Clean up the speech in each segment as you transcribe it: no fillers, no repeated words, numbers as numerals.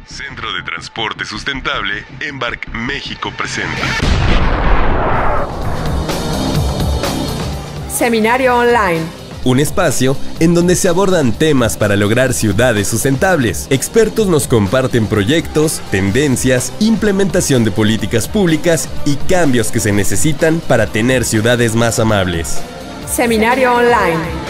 Centro de Transporte Sustentable, Embark México presenta Seminario Online. Un espacio en donde se abordan temas para lograr ciudades sustentables. Expertos nos comparten proyectos, tendencias, implementación de políticas públicas y cambios que se necesitan para tener ciudades más amables. Seminario Online.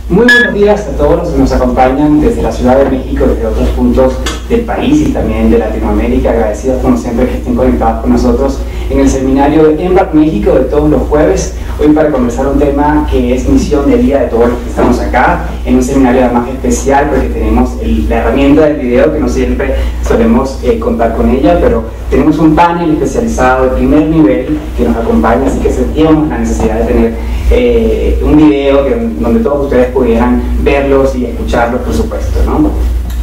Muy buenos días a todos los que nos acompañan desde la Ciudad de México, desde otros puntos del país y también de Latinoamérica. Agradecidos como siempre que estén conectados con nosotros en el seminario de Embark México de todos los jueves. Hoy para conversar un tema que es misión de vida de todos los que estamos acá, en un seminario además especial porque tenemos la herramienta del video que no siempre solemos contar con ella, pero tenemos un panel especializado de primer nivel que nos acompaña, así que sentíamos la necesidad de tener un video donde todos ustedes pudieran verlos y escucharlos, por supuesto, ¿no?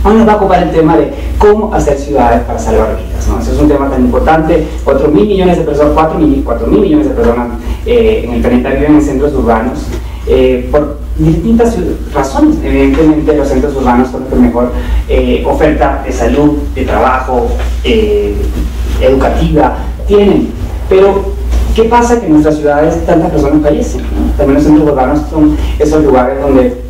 Hoy nos va a ocupar el tema de cómo hacer ciudades para salvar vidas, ¿no? Ese es un tema tan importante. 4.000 millones de personas, 4.000 millones de personas en el planeta viven en centros urbanos por distintas razones. Evidentemente los centros urbanos son los que mejor oferta de salud, de trabajo, educativa tienen, pero ¿qué pasa? Que en nuestras ciudades tantas personas fallecen, ¿no? También los centros urbanos son esos lugares donde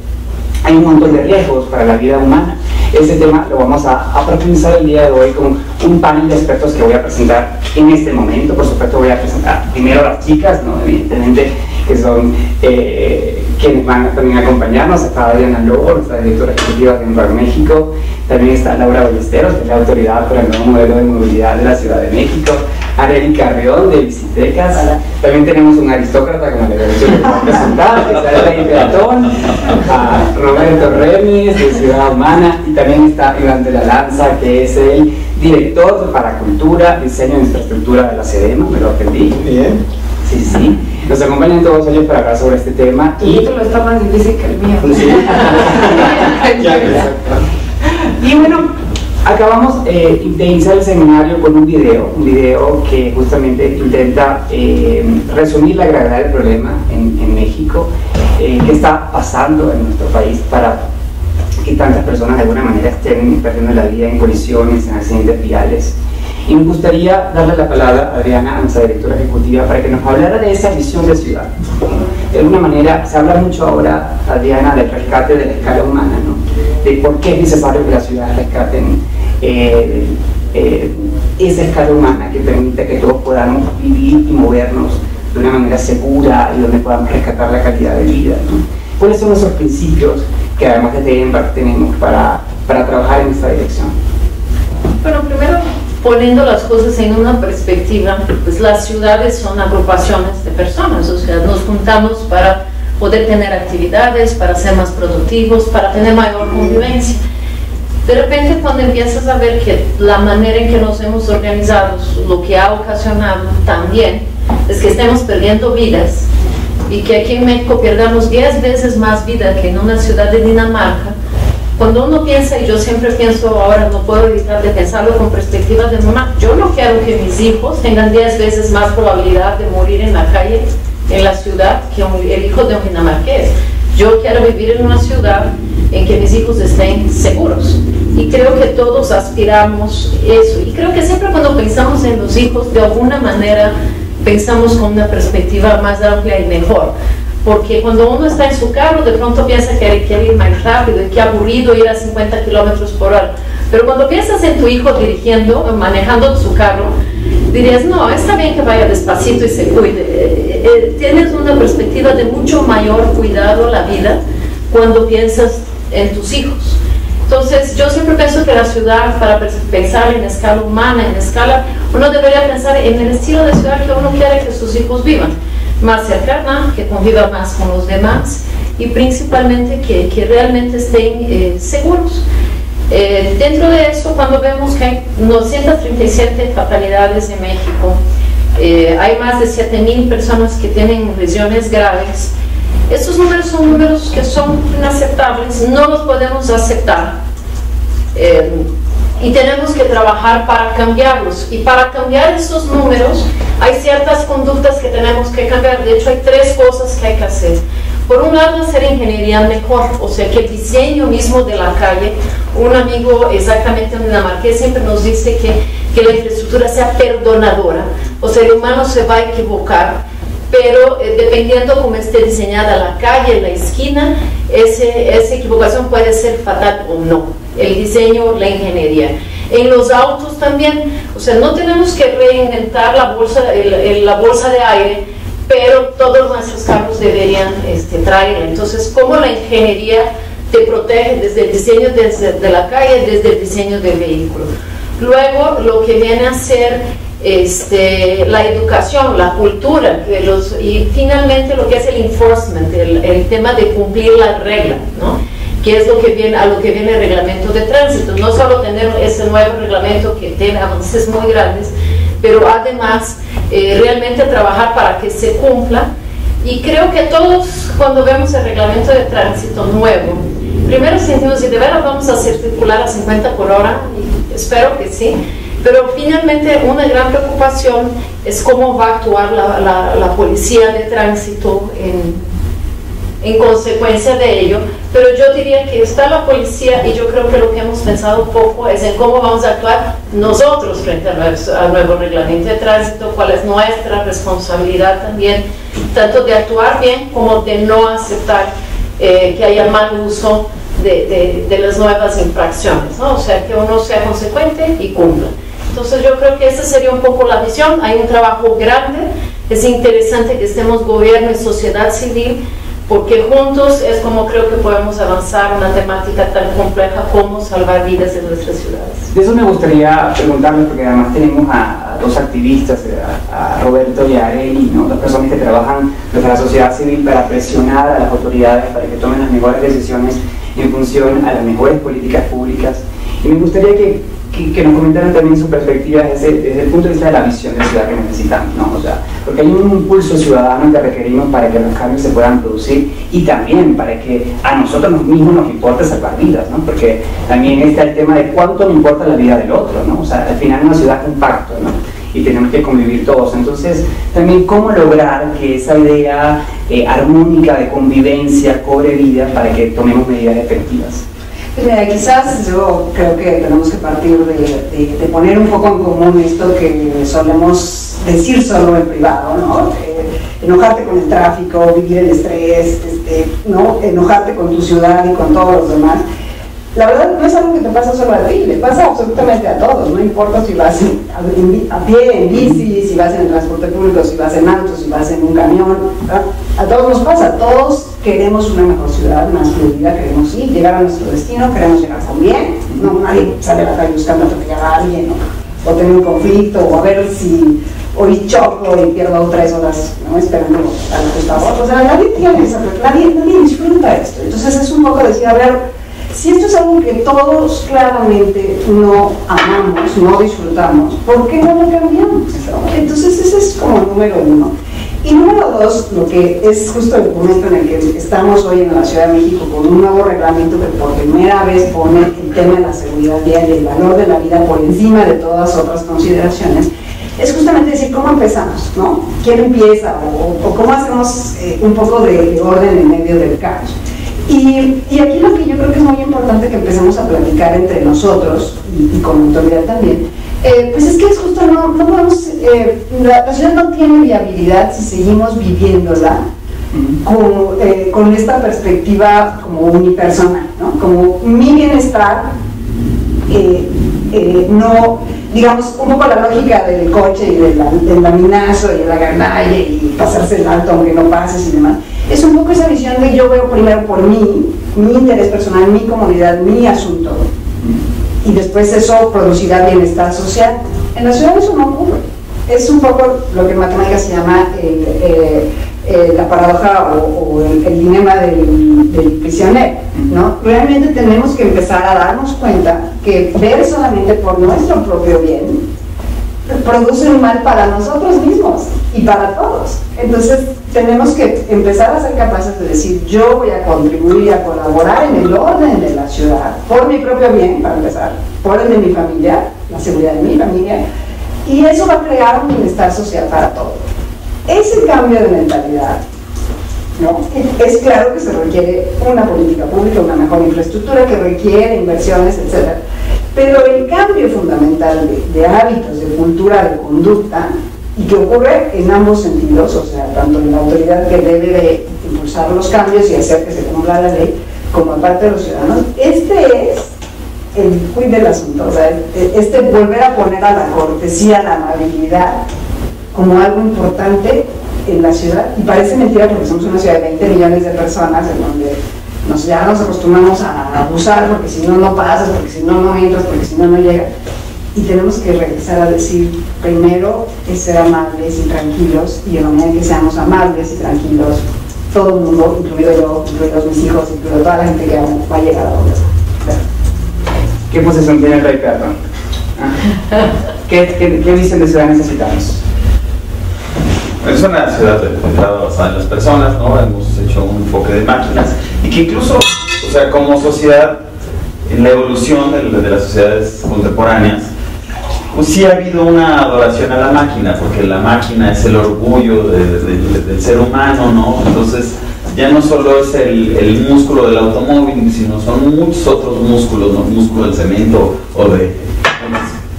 hay un montón de riesgos para la vida humana. Ese tema lo vamos a profundizar el día de hoy con un panel de expertos que voy a presentar en este momento. Por supuesto voy a presentar primero a las chicas, ¿no? Evidentemente, que son quienes van también a acompañarnos. Está Adriana Lobo, nuestra directora ejecutiva de Embark México. También está Laura Ballesteros, que es la autoridad para el nuevo modelo de movilidad de la Ciudad de México. Arely Carrión, de Visitecas. También tenemos un aristócrata, como le he dicho, que va a presentar, que está de Peatón. A Roberto Remes, de Ciudad Humana. Y también está Iván de la Lanza, que es el director para Cultura, Diseño e Infraestructura de la SEDEMA. Me lo aprendí. Muy bien. Sí, sí. Nos acompañan todos ellos para hablar sobre este tema. Y esto lo está más difícil que el mío. Sí. Y bueno, acabamos de iniciar el seminario con un video que justamente intenta resumir la gravedad del problema en México, qué está pasando en nuestro país para que tantas personas de alguna manera estén perdiendo la vida en colisiones, en accidentes viales. Y me gustaría darle la palabra a Adriana, a nuestra directora ejecutiva, para que nos hablara de esa visión de ciudad. De alguna manera, se habla mucho ahora, Adriana, del rescate de la escala humana, ¿no? De por qué es necesario que las ciudades rescaten esa escala humana que permite que todos podamos vivir y movernos de una manera segura y donde podamos rescatar la calidad de vida, ¿no? ¿Cuáles son esos principios que además de Embark tenemos para trabajar en esta dirección? Bueno, primero, poniendo las cosas en una perspectiva, pues las ciudades son agrupaciones de personas, o sea, nos juntamos para poder tener actividades, para ser más productivos, para tener mayor convivencia. De repente, cuando empiezas a ver que la manera en que nos hemos organizado, lo que ha ocasionado también, es que estemos perdiendo vidas, y que aquí en México perdamos 10 veces más vida que en una ciudad de Dinamarca. Cuando uno piensa, y yo siempre pienso, ahora no puedo evitar de pensarlo con perspectiva de mamá, yo no quiero que mis hijos tengan 10 veces más probabilidad de morir en la calle, en la ciudad, que el hijo de un dinamarqués. Yo quiero vivir en una ciudad en que mis hijos estén seguros. Y creo que todos aspiramos eso. Y creo que siempre cuando pensamos en los hijos, de alguna manera pensamos con una perspectiva más amplia y mejor. Porque cuando uno está en su carro, de pronto piensa que quiere ir más rápido y que aburrido ir a 50 kilómetros por hora. Pero cuando piensas en tu hijo dirigiendo, manejando su carro, dirías, no, está bien que vaya despacito y se cuide. Tienes una perspectiva de mucho mayor cuidado a la vida cuando piensas en tus hijos. Entonces, yo siempre pienso que la ciudad, para pensar en escala humana, en escala, uno debería pensar en el estilo de ciudad que uno quiere que sus hijos vivan. Más cercana, que conviva más con los demás y principalmente que realmente estén seguros. Dentro de eso, cuando vemos que hay 937 fatalidades en México, hay más de 7.000 personas que tienen lesiones graves, estos números son números que son inaceptables, no los podemos aceptar y tenemos que trabajar para cambiarlos. Y para cambiar estos números hay ciertas conductas que tenemos que cambiar. De hecho, hay 3 cosas que hay que hacer. Por un lado, hacer ingeniería mejor, o sea, que el diseño mismo de la calle, un amigo exactamente en Dinamarca siempre nos dice que la infraestructura sea perdonadora, o sea, el humano se va a equivocar, pero dependiendo cómo esté diseñada la calle, la esquina, esa equivocación puede ser fatal o no. El diseño, la ingeniería. En los autos también, o sea, no tenemos que reinventar la bolsa de aire, pero todos nuestros carros deberían traerla. Entonces, ¿cómo la ingeniería te protege desde el diseño de la calle, desde el diseño del vehículo? Luego, lo que viene a ser la educación, la cultura, y finalmente lo que es el enforcement, el tema de cumplir la regla, ¿no? Que es a lo que viene el reglamento de tránsito. No solo tener ese nuevo reglamento que tiene avances muy grandes, pero además realmente trabajar para que se cumpla. Y creo que todos, cuando vemos el reglamento de tránsito nuevo, primero sentimos si de verdad vamos a hacer circular a 50 por hora, y espero que sí, pero finalmente una gran preocupación es cómo va a actuar la policía de tránsito en consecuencia de ello. Pero yo diría que está la policía, y yo creo que lo que hemos pensado poco es en cómo vamos a actuar nosotros frente al nuevo reglamento de tránsito, cuál es nuestra responsabilidad también, tanto de actuar bien como de no aceptar que haya mal uso de las nuevas infracciones, ¿no? O sea, que uno sea consecuente y cumpla. Entonces yo creo que esa sería un poco la visión. Hay un trabajo grande, es interesante que estemos gobierno y sociedad civil, porque juntos es como creo que podemos avanzar una temática tan compleja como salvar vidas en nuestras ciudades. De eso me gustaría preguntarles, porque además tenemos a 2 activistas, a Roberto y a Arely, ¿no? 2 personas que trabajan desde la sociedad civil para presionar a las autoridades para que tomen las mejores decisiones en función a las mejores políticas públicas. Y me gustaría que nos comentaran también su perspectiva desde el punto de vista de la visión de ciudad que necesitamos, ¿no? O sea, porque hay un impulso ciudadano que requerimos para que los cambios se puedan producir, y también para que a nosotros mismos nos importe salvar vidas, ¿no? Porque también está el tema de cuánto le importa la vida del otro, ¿no? O sea, al final una ciudad es un pacto, ¿no? Y tenemos que convivir todos. Entonces, también cómo lograr que esa idea armónica de convivencia cobre vida para que tomemos medidas efectivas. Mira, quizás yo creo que tenemos que partir de poner un poco en común esto que solemos decir solo en privado, ¿no? Enojarte con el tráfico, vivir el estrés, ¿no? Enojarte con tu ciudad y con todos los demás. La verdad no es algo que te pasa solo a ti, le pasa absolutamente a todos, no importa si vas a pie, en bici, si vas en el transporte público, si vas en auto, si vas en un camión, ¿verdad? A todos nos pasa, todos queremos una mejor ciudad, más fluida, queremos llegar a nuestro destino, queremos llegar con bien, no, nadie sale a la calle buscando atropellar a alguien, ¿no? O tener un conflicto, o a ver si hoy choco y pierdo 3 horas, ¿no? Esperando a la justa. O sea, nadie disfruta esto. Entonces es un poco decir, a ver, si esto es algo que todos claramente no amamos, no disfrutamos, ¿por qué no lo cambiamos? Entonces ese es como número 1. Y número 2, lo que es justo el momento en el que estamos hoy en la Ciudad de México con un nuevo reglamento que por primera vez pone el tema de la seguridad vial y el valor de la vida por encima de todas otras consideraciones, es justamente decir cómo empezamos, ¿no? ¿Quién empieza? O cómo hacemos un poco de orden en medio del caos. Y aquí lo que yo creo que es muy importante que empecemos a platicar entre nosotros y con la autoridad también, pues es que es justo, no podemos, la ciudad no tiene viabilidad si seguimos viviéndola con esta perspectiva como unipersonal, ¿no? Como mi bienestar digamos, un poco la lógica del coche y del laminazo y de la ganalle y pasarse el alto aunque no pases y demás, es un poco esa visión de yo veo primero por mí, mi interés personal, mi comunidad, mi asunto, y después eso producirá bienestar social. En la ciudad eso no ocurre. Es un poco lo que en matemáticas se llama la paradoja o el dilema del prisionero, ¿no? Realmente tenemos que empezar a darnos cuenta que ver solamente por nuestro propio bien produce un mal para nosotros mismos y para todos. Entonces tenemos que empezar a ser capaces de decir, yo voy a contribuir, a colaborar en el orden de la ciudad, por mi propio bien, para empezar, por el de mi familia, la seguridad de mi familia, y eso va a crear un bienestar social para todos. Ese cambio de mentalidad, ¿no? Es claro que se requiere una política pública, una mejor infraestructura, que requiere inversiones, etc. Pero el cambio fundamental de hábitos, de cultura, de conducta, y que ocurre en ambos sentidos, o sea, tanto en la autoridad que debe de impulsar los cambios y hacer que se cumpla la ley, como en parte de los ciudadanos, este es el quid del asunto, o sea, volver a poner a la cortesía, la amabilidad, como algo importante en la ciudad. Y parece mentira porque somos una ciudad de 20 millones de personas en donde ya nos acostumbramos a abusar, porque si no, no pasas, porque si no, no entras, porque si no, no llegas. Y tenemos que regresar a decir, primero es ser amables y tranquilos, y en la medida que seamos amables y tranquilos, todo el mundo, incluido yo, incluidos mis hijos, incluido toda la gente que va a llegar a donde está. ¿Qué posición tiene el Rey Perro? ¿Qué dicen de ciudad necesitamos? Es una ciudad basada en las personas, ¿no? Hemos hecho un enfoque de máquinas y que incluso, o sea, como sociedad, en la evolución de las sociedades contemporáneas, pues sí ha habido una adoración a la máquina, porque la máquina es el orgullo del ser humano, ¿no? Entonces ya no solo es el músculo del automóvil, sino son muchos otros músculos, ¿no? El músculo del cemento o de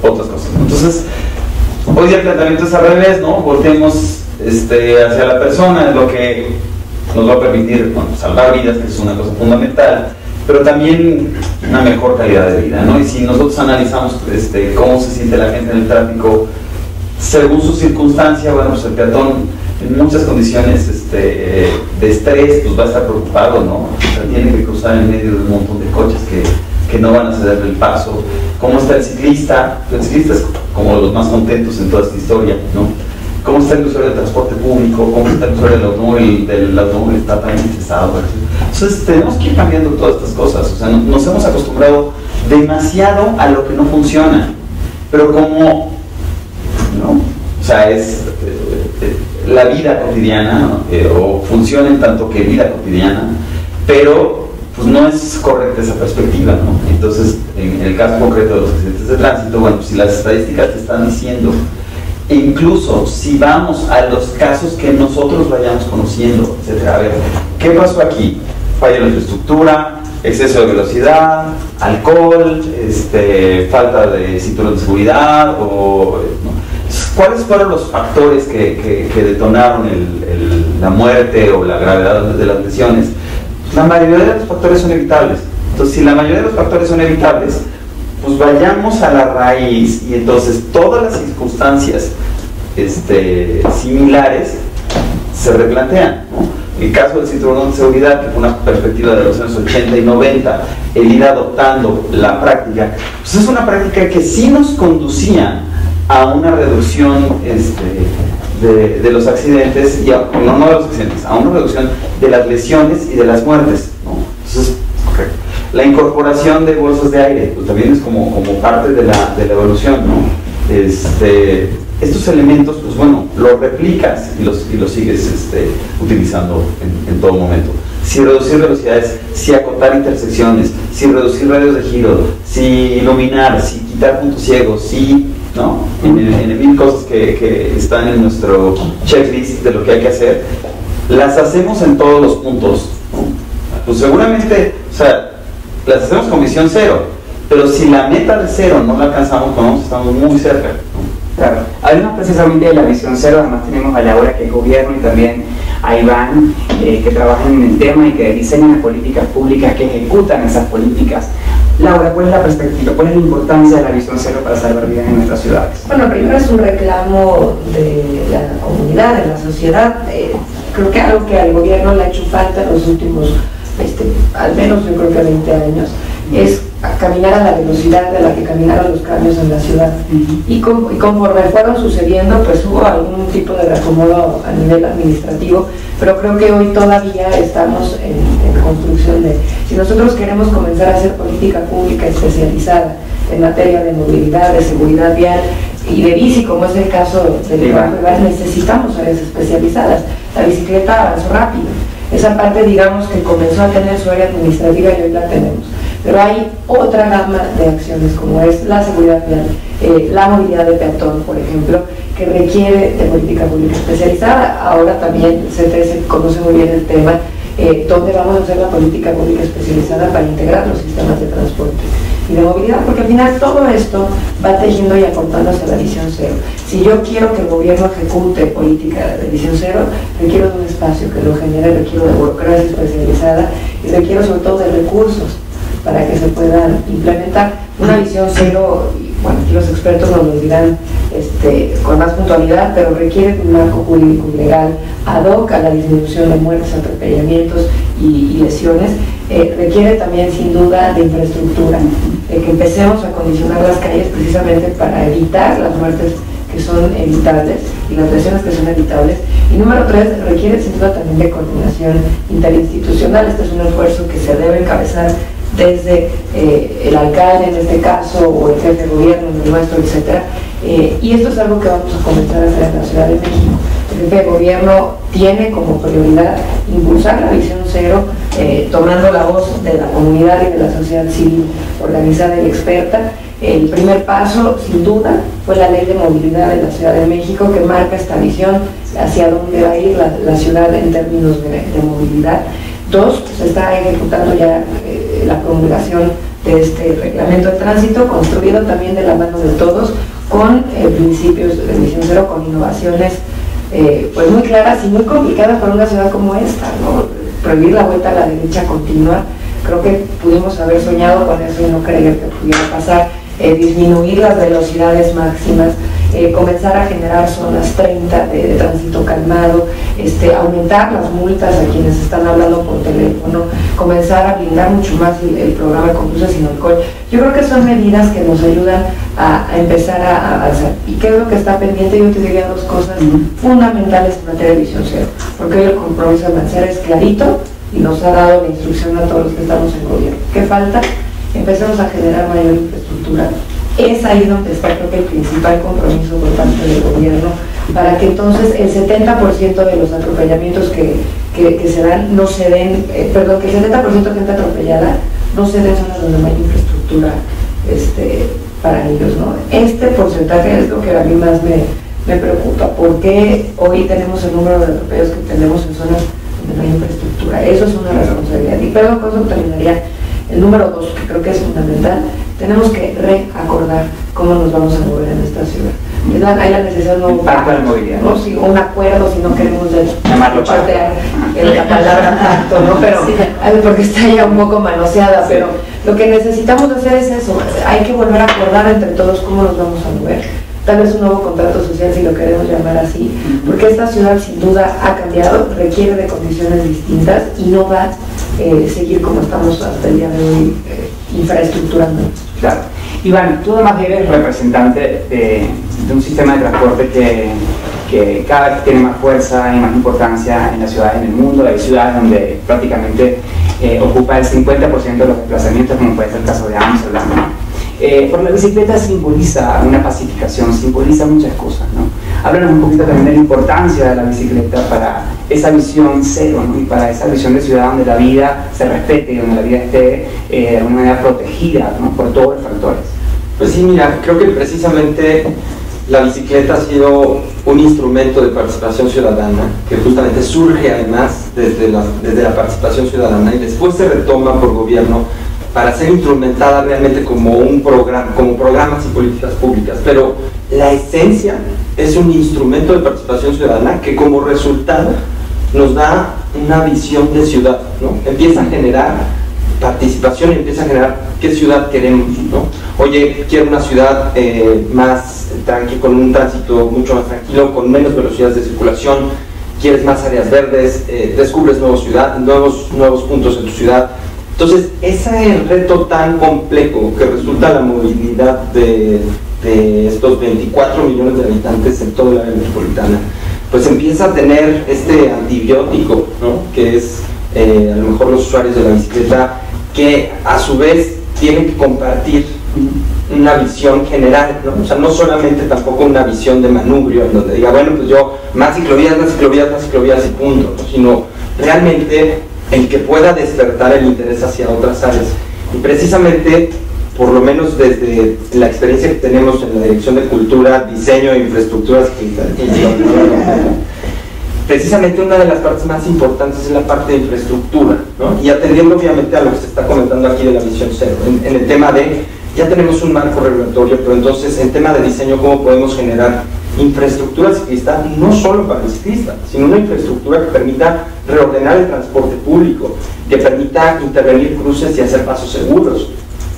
otras cosas. Entonces, hoy día el planteamiento es al revés, ¿no? Volteemos hacia la persona, es lo que nos va a permitir, bueno, salvar vidas, que es una cosa fundamental, pero también una mejor calidad de vida, ¿no? Y si nosotros analizamos cómo se siente la gente en el tráfico según su circunstancia, bueno, pues el peatón en muchas condiciones de estrés, pues va a estar preocupado, ¿no? O sea, tiene que cruzar en medio de un montón de coches que no van a cederle el paso. ¿Cómo está el ciclista? El ciclista es como los más contentos en toda esta historia, ¿no? ¿Cómo está el usuario del transporte público? ¿Cómo está el usuario del automóvil? Está también estresado. Entonces tenemos que ir cambiando todas estas cosas. O sea, nos hemos acostumbrado demasiado a lo que no funciona. Pero como, ¿no? O sea, es la vida cotidiana, ¿no? O funciona en tanto que vida cotidiana, pero pues no es correcta esa perspectiva, ¿no? Entonces, en el caso concreto de los accidentes de tránsito, bueno, pues si las estadísticas te están diciendo, e incluso si vamos a los casos que nosotros vayamos conociendo, etcétera, a ver, ¿qué pasó aquí? Falla en la infraestructura, exceso de velocidad, alcohol, falta de cinturón de seguridad, o, ¿no? ¿Cuáles fueron los factores que detonaron la muerte o la gravedad de las lesiones? La mayoría de los factores son evitables. Entonces, si la mayoría de los factores son evitables, pues vayamos a la raíz, y entonces todas las circunstancias similares se replantean, ¿no? El caso del cinturón de seguridad, que fue una perspectiva de los años 80 y 90, el ir adoptando la práctica, pues es una práctica que sí nos conducía a una reducción de los accidentes, y no de los accidentes, a una reducción de las lesiones y de las muertes, ¿no? Entonces, la incorporación de bolsas de aire, pues también es como parte de la evolución, ¿no? Estos elementos, pues bueno, los replicas y los sigues utilizando en todo momento. Si reducir velocidades, si acotar intersecciones, si reducir radios de giro, si iluminar, si quitar puntos ciegos, si, ¿no? En mil cosas que están en nuestro checklist de lo que hay que hacer, las hacemos en todos los puntos, ¿no? Pues seguramente, o sea, las hacemos con visión cero, pero si la meta de cero no la alcanzamos, pues estamos muy cerca, ¿no? Claro, hablamos precisamente de la visión cero. Además tenemos a Laura, que es gobierno, y también a Iván, que trabajan en el tema y que diseñan las políticas públicas, que ejecutan esas políticas. Laura, ¿cuál es la perspectiva? ¿Cuál es la importancia de la visión cero para salvar vidas en nuestras ciudades? Bueno, primero es un reclamo de la comunidad, de la sociedad. Creo que algo que al gobierno le ha hecho falta en los últimos, al menos yo creo que 20 años, es caminar a la velocidad de la que caminaron los cambios en la ciudad. Y conforme fueron sucediendo, pues hubo algún tipo de reacomodo a nivel administrativo, pero creo que hoy todavía estamos en construcción de, si nosotros queremos comenzar a hacer política pública especializada en materia de movilidad, de seguridad vial y de bici, como es el caso del Iván, necesitamos áreas especializadas. La bicicleta avanzó rápido. Esa parte, digamos, que comenzó a tener su área administrativa y hoy la tenemos. Pero hay otra gama de acciones, como es la seguridad vial, la movilidad de peatón, por ejemplo, que requiere de política pública especializada. Ahora también CTS conoce muy bien el tema, donde vamos a hacer la política pública especializada para integrar los sistemas de transporte y de movilidad, porque al final todo esto va tejiendo y aportando hacia la visión cero. Si yo quiero que el gobierno ejecute política de visión cero, requiero de un espacio que lo genere, requiero de burocracia especializada y requiero sobre todo de recursos para que se puedan implementar una visión cero. Y bueno, aquí los expertos nos lo dirán con más puntualidad, pero requiere de un marco jurídico y legal ad hoc a la disminución de muertes, atropellamientos y lesiones. Requiere también sin duda de infraestructura, que empecemos a condicionar las calles precisamente para evitar las muertes que son evitables y las lesiones que son evitables. Y número 3, requiere sin duda también de coordinación interinstitucional. Este es un esfuerzo que se debe encabezar desde el alcalde en este caso, o el jefe de gobierno, el nuestro, etc. Y esto es algo que vamos a comenzar a hacer en la Ciudad de México. El jefe de gobierno tiene como prioridad impulsar la visión cero, tomando la voz de la comunidad y de la sociedad civil organizada y experta. El primer paso, sin duda, fue la Ley de Movilidad de la Ciudad de México, que marca esta visión hacia dónde va a ir la ciudad en términos de movilidad. 2, se está ejecutando ya la promulgación de este reglamento de tránsito, construido también de la mano de todos, con principios de visión cero, con innovaciones pues muy claras y muy complicadas para una ciudad como esta, ¿no? Prohibir la vuelta a la derecha continua, creo que pudimos haber soñado con eso y no creer que pudiera pasar. Disminuir las velocidades máximas, comenzar a generar zonas 30 de tránsito calmado, aumentar las multas a quienes están hablando por teléfono, comenzar a blindar mucho más el programa de Conduce sin alcohol. Yo creo que son medidas que nos ayudan a empezar a avanzar. ¿Y qué es lo que está pendiente? Yo te diría 2 cosas fundamentales en materia de visión cero, porque hoy el compromiso de Mancera es clarito y nos ha dado la instrucción a todos los que estamos en gobierno. ¿Qué falta? Empecemos a generar mayor infraestructura. Es ahí donde está, creo que, el principal compromiso por parte del gobierno, para que entonces el 70% de los atropellamientos que se dan no se den, perdón, que el 70% de gente atropellada no se den en zonas donde no hay infraestructura para ellos, ¿no? Este porcentaje es lo que a mí más me preocupa, porque hoy tenemos el número de atropellos que tenemos en zonas donde no hay infraestructura. Eso es una responsabilidad. Y perdón, con eso terminaría. El número 2, que creo que es fundamental, tenemos que reacordar cómo nos vamos a mover en esta ciudad. Hay la necesidad de un nuevo pacto de movilidad, ¿no? Sí, un acuerdo, si no queremos llamarlo chatear la palabra pacto, ¿no? Pero, porque está ya un poco manoseada, pero lo que necesitamos hacer es eso. Hay que volver a acordar entre todos cómo nos vamos a mover. Tal vez un nuevo contrato social, si lo queremos llamar así, porque esta ciudad sin duda ha cambiado, requiere de condiciones distintas y no va a seguir como estamos hasta el día de hoy, infraestructurando. Claro. Iván, tú además eres representante de un sistema de transporte que cada vez tiene más fuerza y más importancia en las ciudades en el mundo. Hay ciudades donde prácticamente ocupa el 50% de los desplazamientos, como puede ser el caso de Ámsterdam, ¿no? Porque la bicicleta simboliza una pacificación, simboliza muchas cosas, ¿no? Háblanos un poquito también de la importancia de la bicicleta para esa visión cero, ¿no? Y para esa visión de ciudad donde la vida se respete, donde la vida esté de alguna manera protegida, ¿no? Por todos los factores. Pues sí, mira, creo que precisamente la bicicleta ha sido un instrumento de participación ciudadana que justamente surge además desde la participación ciudadana y después se retoma por gobierno para ser instrumentada realmente como un programa, como programas y políticas públicas, pero la esencia es un instrumento de participación ciudadana que como resultado nos da una visión de ciudad, ¿no? Empieza a generar participación y empieza a generar qué ciudad queremos, ¿no? Oye, quiero una ciudad más tranquila, con un tránsito mucho más tranquilo, con menos velocidades de circulación, quieres más áreas verdes, descubres nuevos puntos en tu ciudad. Entonces, ese reto tan complejo que resulta la movilidad de estos 24 millones de habitantes en toda la área metropolitana, pues empieza a tener este antibiótico, ¿no? Que es a lo mejor los usuarios de la bicicleta, que a su vez tienen que compartir una visión general, ¿no? O sea, no solamente tampoco una visión de manubrio en donde diga, bueno, pues yo más ciclovías y punto, ¿no? Sino realmente el que pueda despertar el interés hacia otras áreas. Y precisamente, por lo menos desde la experiencia que tenemos en la Dirección de Cultura, Diseño e Infraestructuras, precisamente una de las partes más importantes es la parte de infraestructura, ¿no? Y atendiendo obviamente a lo que se está comentando aquí de la visión cero, en el tema de, ya tenemos un marco regulatorio, pero entonces en tema de diseño, ¿cómo podemos generar infraestructura ciclista, no solo para el ciclista, sino una infraestructura que permita reordenar el transporte público, que permita intervenir cruces y hacer pasos seguros,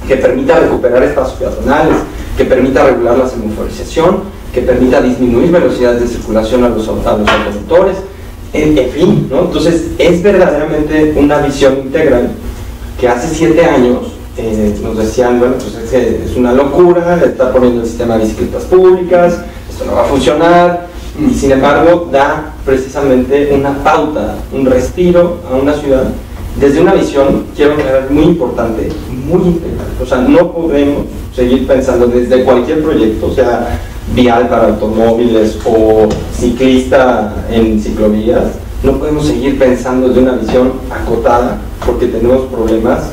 que permita recuperar espacios peatonales, que permita regular la semaforización, que permita disminuir velocidades de circulación a los automotores, en fin, ¿no? Entonces es verdaderamente una visión integral que hace 7 años nos decían, bueno, pues es una locura estar poniendo el sistema de bicicletas públicas, esto no va a funcionar, y sin embargo da precisamente una pauta, un respiro a una ciudad desde una visión, quiero aclarar, muy importante, muy integral. O sea, no podemos seguir pensando desde cualquier proyecto, o sea, vial para automóviles o ciclista en ciclovías, no podemos seguir pensando desde una visión acotada, porque tenemos problemas,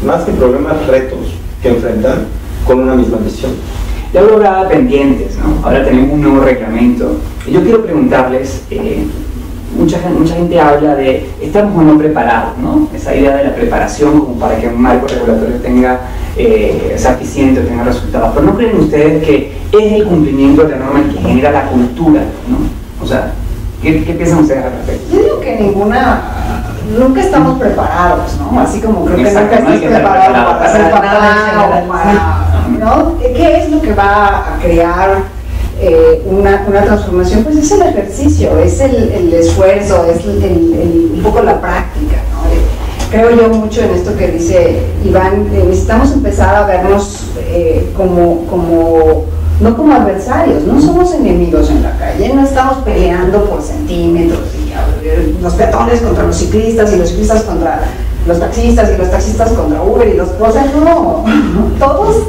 más que problemas, retos que enfrentar con una misma visión. Ya hablaba pendientes, ¿no? Ahora tenemos un nuevo reglamento. Y yo quiero preguntarles, mucha gente habla de estamos o no preparados, ¿no? Esa idea de la preparación como para que un marco regulatorio tenga, sea eficiente o tenga resultados. Pero ¿no creen ustedes que es el cumplimiento de la norma el que genera la cultura, ¿no? O sea, ¿qué piensan ustedes al respecto? Yo digo que nunca estamos preparados, ¿no? Así como creo que nunca estás preparado para hacer nada, ¿no? ¿Qué es lo que va a crear una transformación? Pues es el ejercicio, es el esfuerzo, es un poco la práctica, ¿no? Creo yo mucho en esto que dice Iván, necesitamos empezar a vernos no como adversarios, no somos enemigos en la calle, no estamos peleando por centímetros, y los peatones contra los ciclistas, y los ciclistas contra los taxistas, y los taxistas contra Uber, y o sea, no, todos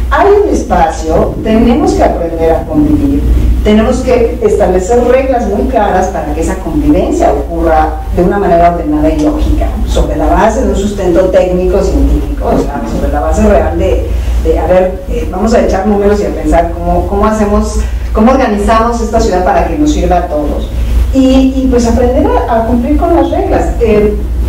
hay un espacio, tenemos que aprender a convivir, tenemos que establecer reglas muy claras para que esa convivencia ocurra de una manera ordenada y lógica, sobre la base de un sustento técnico, científico, o sea, sobre la base real de a ver, vamos a echar números y a pensar cómo organizamos esta ciudad para que nos sirva a todos. Y pues aprender a cumplir con las reglas.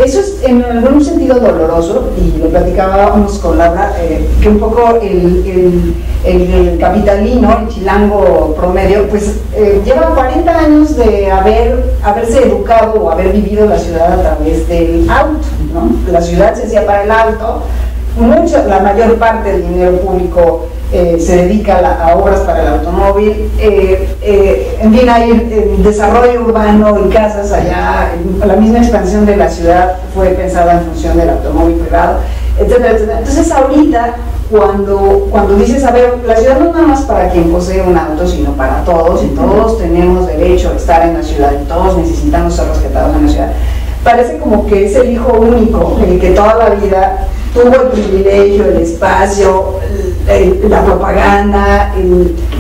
Eso es en algún sentido doloroso, y lo platicábamos con Laura, que un poco el capitalino, el chilango promedio, pues lleva 40 años de haberse educado o haber vivido la ciudad a través del auto, ¿no? La ciudad se hacía para el auto, la mayor parte del dinero público se dedica a obras para el automóvil, en fin, hay desarrollo urbano y casas allá, la misma expansión de la ciudad fue pensada en función del automóvil privado, etcétera, etcétera. Entonces ahorita, cuando dices, a ver, la ciudad no es nada más para quien posee un auto, sino para todos, y todos tenemos derecho a estar en la ciudad, y todos necesitamos ser respetados en la ciudad, parece como que es el hijo único, el que toda la vida tuvo el privilegio, el espacio, la propaganda,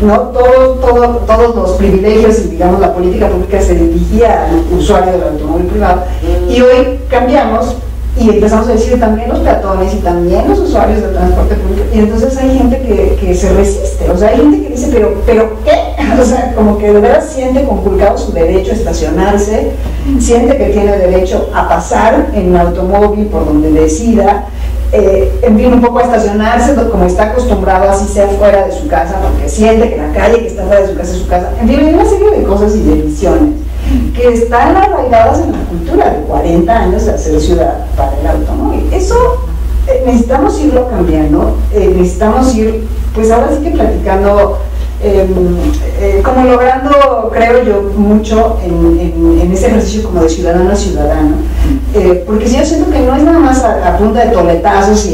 ¿no? Todos los privilegios, y digamos la política pública se dirigía al usuario del automóvil privado, y hoy cambiamos y empezamos a decir también los peatones y también los usuarios del transporte público, y entonces hay gente que se resiste, o sea, hay gente que dice, pero ¿qué? O sea, como que de verdad siente conculcado su derecho a estacionarse, siente que tiene derecho a pasar en un automóvil por donde decida, en fin, un poco a estacionarse como está acostumbrado, así sea fuera de su casa, porque siente que la calle que está fuera de su casa es su casa. En fin, hay una serie de cosas y de visiones que están arraigadas en la cultura de 40 años de hacer ciudad para el automóvil. Eso necesitamos irlo cambiando, necesitamos ir, pues ahora sí que platicando, como logrando, creo yo, mucho en ese ejercicio como de ciudadano a ciudadano, porque si yo siento que no es nada más a punta de toletazos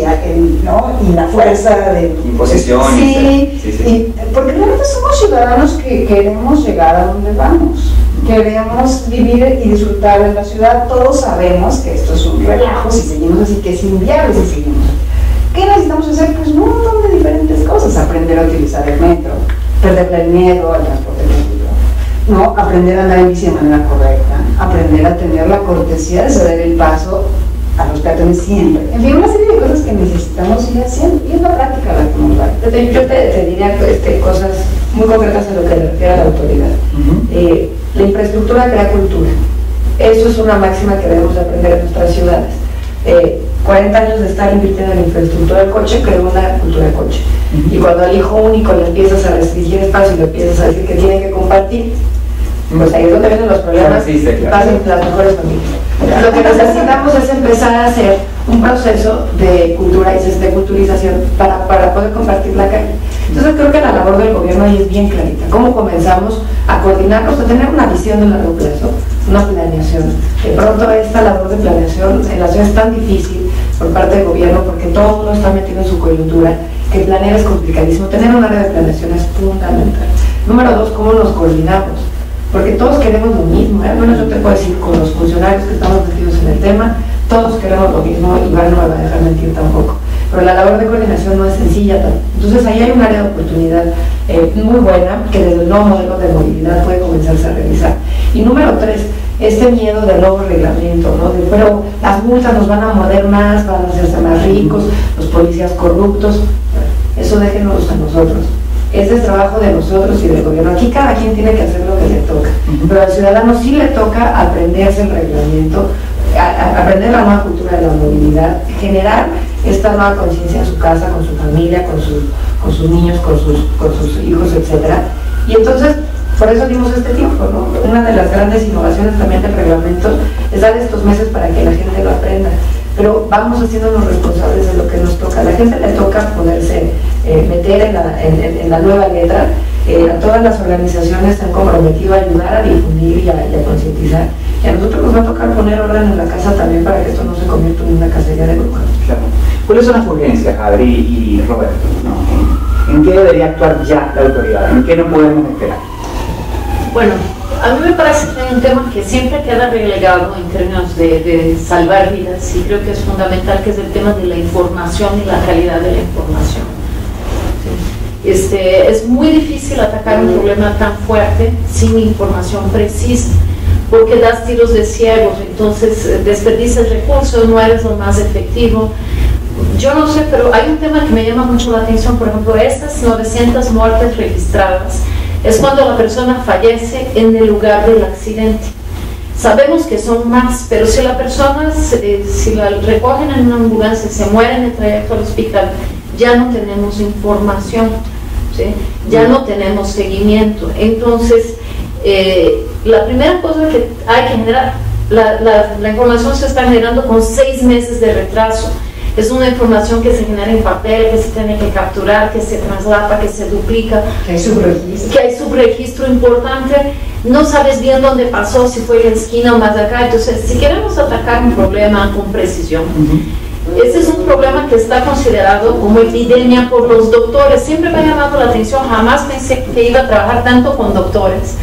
¿no? Y la fuerza de imposición. Sí, sí. Porque realmente somos ciudadanos que queremos llegar a donde vamos, queremos vivir y disfrutar en la ciudad. Todos sabemos que esto es un relajo si seguimos así, que es inviable si seguimos. ¿Qué necesitamos hacer? Pues un montón de diferentes cosas. Aprender a utilizar el metro, perderle el miedo al transporte público, ¿no? Aprender a andar en bici de manera correcta, aprender a tener la cortesía de ceder el paso a los peatones siempre. En fin, una serie de cosas que necesitamos ir haciendo, y es la práctica la que nos va. Yo te diría cosas muy concretas en lo que le refiere a la autoridad. La infraestructura crea cultura. Eso es una máxima que debemos aprender en nuestras ciudades. 40 años de estar invirtiendo en la infraestructura del coche creó una cultura de coche. Y cuando al hijo único le empiezas a restringir espacio y le empiezas a decir que tiene que compartir, pues ahí es donde vienen los problemas, pasan las mejores familias. Lo que necesitamos es empezar a hacer un proceso de culturización para poder compartir la calle. Entonces creo que la labor del gobierno ahí es bien clarita. ¿Cómo comenzamos a coordinarnos, a tener una visión de largo plazo, una planeación? De pronto esta labor de planeación en la ciudad es tan difícil por parte del gobierno porque todo el mundo está metido en su coyuntura, que planear es complicadísimo. Tener un área de planeación es fundamental. Número 2, ¿cómo nos coordinamos? Porque todos queremos lo mismo, al menos yo te puedo decir con los funcionarios que estamos metidos en el tema, todos queremos lo mismo, Iván no me va a dejar mentir tampoco, pero la labor de coordinación no es sencilla. Entonces ahí hay un área de oportunidad muy buena que desde el nuevo modelo de movilidad puede comenzarse a realizar. Y número 3, este miedo del nuevo reglamento, ¿no? Pero las multas nos van a morder más, van a hacerse más ricos, los policías corruptos, eso déjenos a nosotros. Ese es trabajo de nosotros y del gobierno. Aquí cada quien tiene que hacer lo que le toca, pero al ciudadano sí le toca aprenderse el reglamento, aprender la nueva cultura de la movilidad, generar esta nueva conciencia en su casa, con su familia, con sus niños, con sus hijos, etc. Y entonces, por eso dimos este tiempo, ¿no? Una de las grandes innovaciones también del reglamento es dar estos meses para que la gente lo aprenda. Pero vamos haciéndonos responsables de lo que nos toca. A la gente le toca poderse meter en la nueva letra. A todas las organizaciones se han comprometido a ayudar a difundir y a concientizar. Y a nosotros nos va a tocar poner orden en la casa también para que esto no se convierta en una cacería de brujas. Claro. ¿Cuáles son las urgencias, Adri y Roberto? ¿No? ¿En qué debería actuar ya la autoridad? ¿En qué no podemos esperar? Bueno, a mí me parece que hay un tema que siempre queda relegado en términos de salvar vidas, y creo que es fundamental, que es el tema de la información y la calidad de la información. ¿Sí? Es muy difícil atacar un problema tan fuerte sin información precisa, porque das tiros de ciegos, entonces desperdicias recursos, no eres lo más efectivo. Yo no sé, pero hay un tema que me llama mucho la atención. Por ejemplo, estas 900 muertes registradas es cuando la persona fallece en el lugar del accidente. Sabemos que son más, pero si la persona, si la recogen en una ambulancia, se muere en el trayecto al hospital, ya no tenemos información, ¿sí? Ya no tenemos seguimiento. Entonces, la primera cosa que hay que generar, la información se está generando con 6 meses de retraso. Es una información que se genera en papel, que se tiene que capturar, que se traslapa, que se duplica, que hay subregistro importante. No sabes bien dónde pasó, si fue en la esquina o más acá. Entonces, si queremos atacar un problema con precisión, ese es un problema que está considerado como epidemia por los doctores. Siempre me ha llamado la atención, jamás pensé que iba a trabajar tanto con doctores.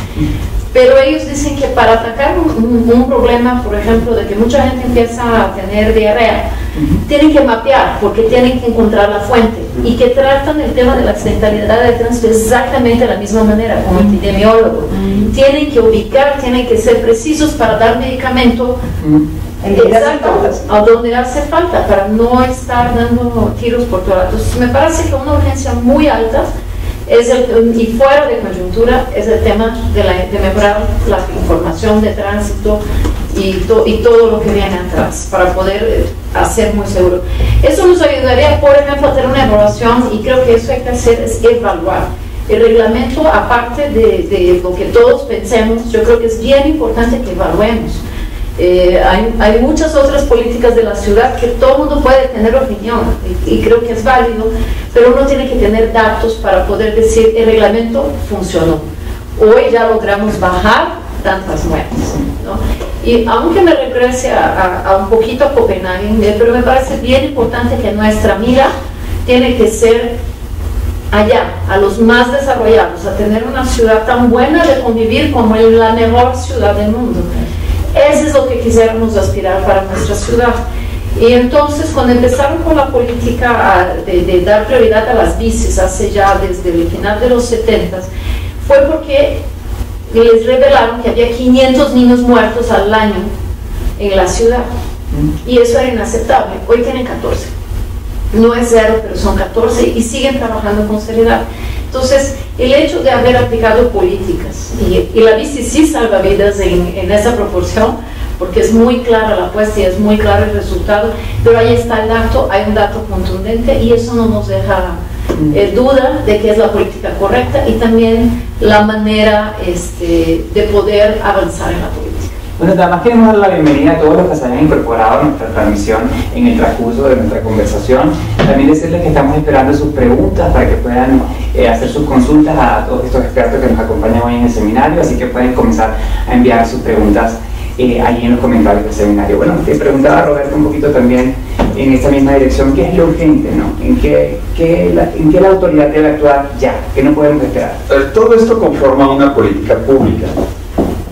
Pero ellos dicen que para atacar un problema, por ejemplo, de que mucha gente empieza a tener diarrea, tienen que mapear, porque tienen que encontrar la fuente, y que tratan el tema de la accidentalidad de tránsito exactamente de la misma manera, como epidemiólogo. Tienen que ubicar, tienen que ser precisos para dar medicamento exacto a donde hace falta, para no estar dando tiros por todas. Entonces, me parece que una urgencia muy alta y fuera de coyuntura es el tema de mejorar la información de tránsito y todo lo que viene atrás para poder hacer muy seguro. Eso nos ayudaría, por ejemplo, a tener una evaluación, y creo que eso hay que hacer, es evaluar el reglamento. Aparte de lo que todos pensemos, yo creo que es bien importante que evaluemos Hay muchas otras políticas de la ciudad que todo el mundo puede tener opinión y creo que es válido, pero uno tiene que tener datos para poder decir el reglamento funcionó. Hoy ya logramos bajar tantas muertes, ¿no? Y aunque me regrese a un poquito a Copenhague, pero me parece bien importante que nuestra mira tiene que ser allá, a los más desarrollados, a tener una ciudad tan buena de convivir como la mejor ciudad del mundo. Eso es lo que quisiéramos aspirar para nuestra ciudad. Y entonces, cuando empezaron con la política de dar prioridad a las bicis, hace ya desde el final de los 70s, fue porque les revelaron que había 500 niños muertos al año en la ciudad. Y eso era inaceptable. Hoy tienen 14. No es 0, pero son 14 y siguen trabajando con seriedad. Entonces, el hecho de haber aplicado políticas, y la bici sí salva vidas en esa proporción, porque es muy clara la apuesta y es muy claro el resultado, pero ahí está el dato, hay un dato contundente y eso no nos deja duda de que es la política correcta y también la manera de poder avanzar en la política. Bueno, además queremos dar la bienvenida a todos los que se hayan incorporado a nuestra transmisión en el transcurso de nuestra conversación. También decirles que estamos esperando sus preguntas para que puedan hacer sus consultas a todos estos expertos que nos acompañan hoy en el seminario, así que pueden comenzar a enviar sus preguntas ahí en los comentarios del seminario. Bueno, te preguntaba Roberto un poquito también en esta misma dirección, ¿qué es lo urgente, no? ¿En qué la autoridad debe actuar ya? ¿Qué no podemos esperar? Todo esto conforma una política pública.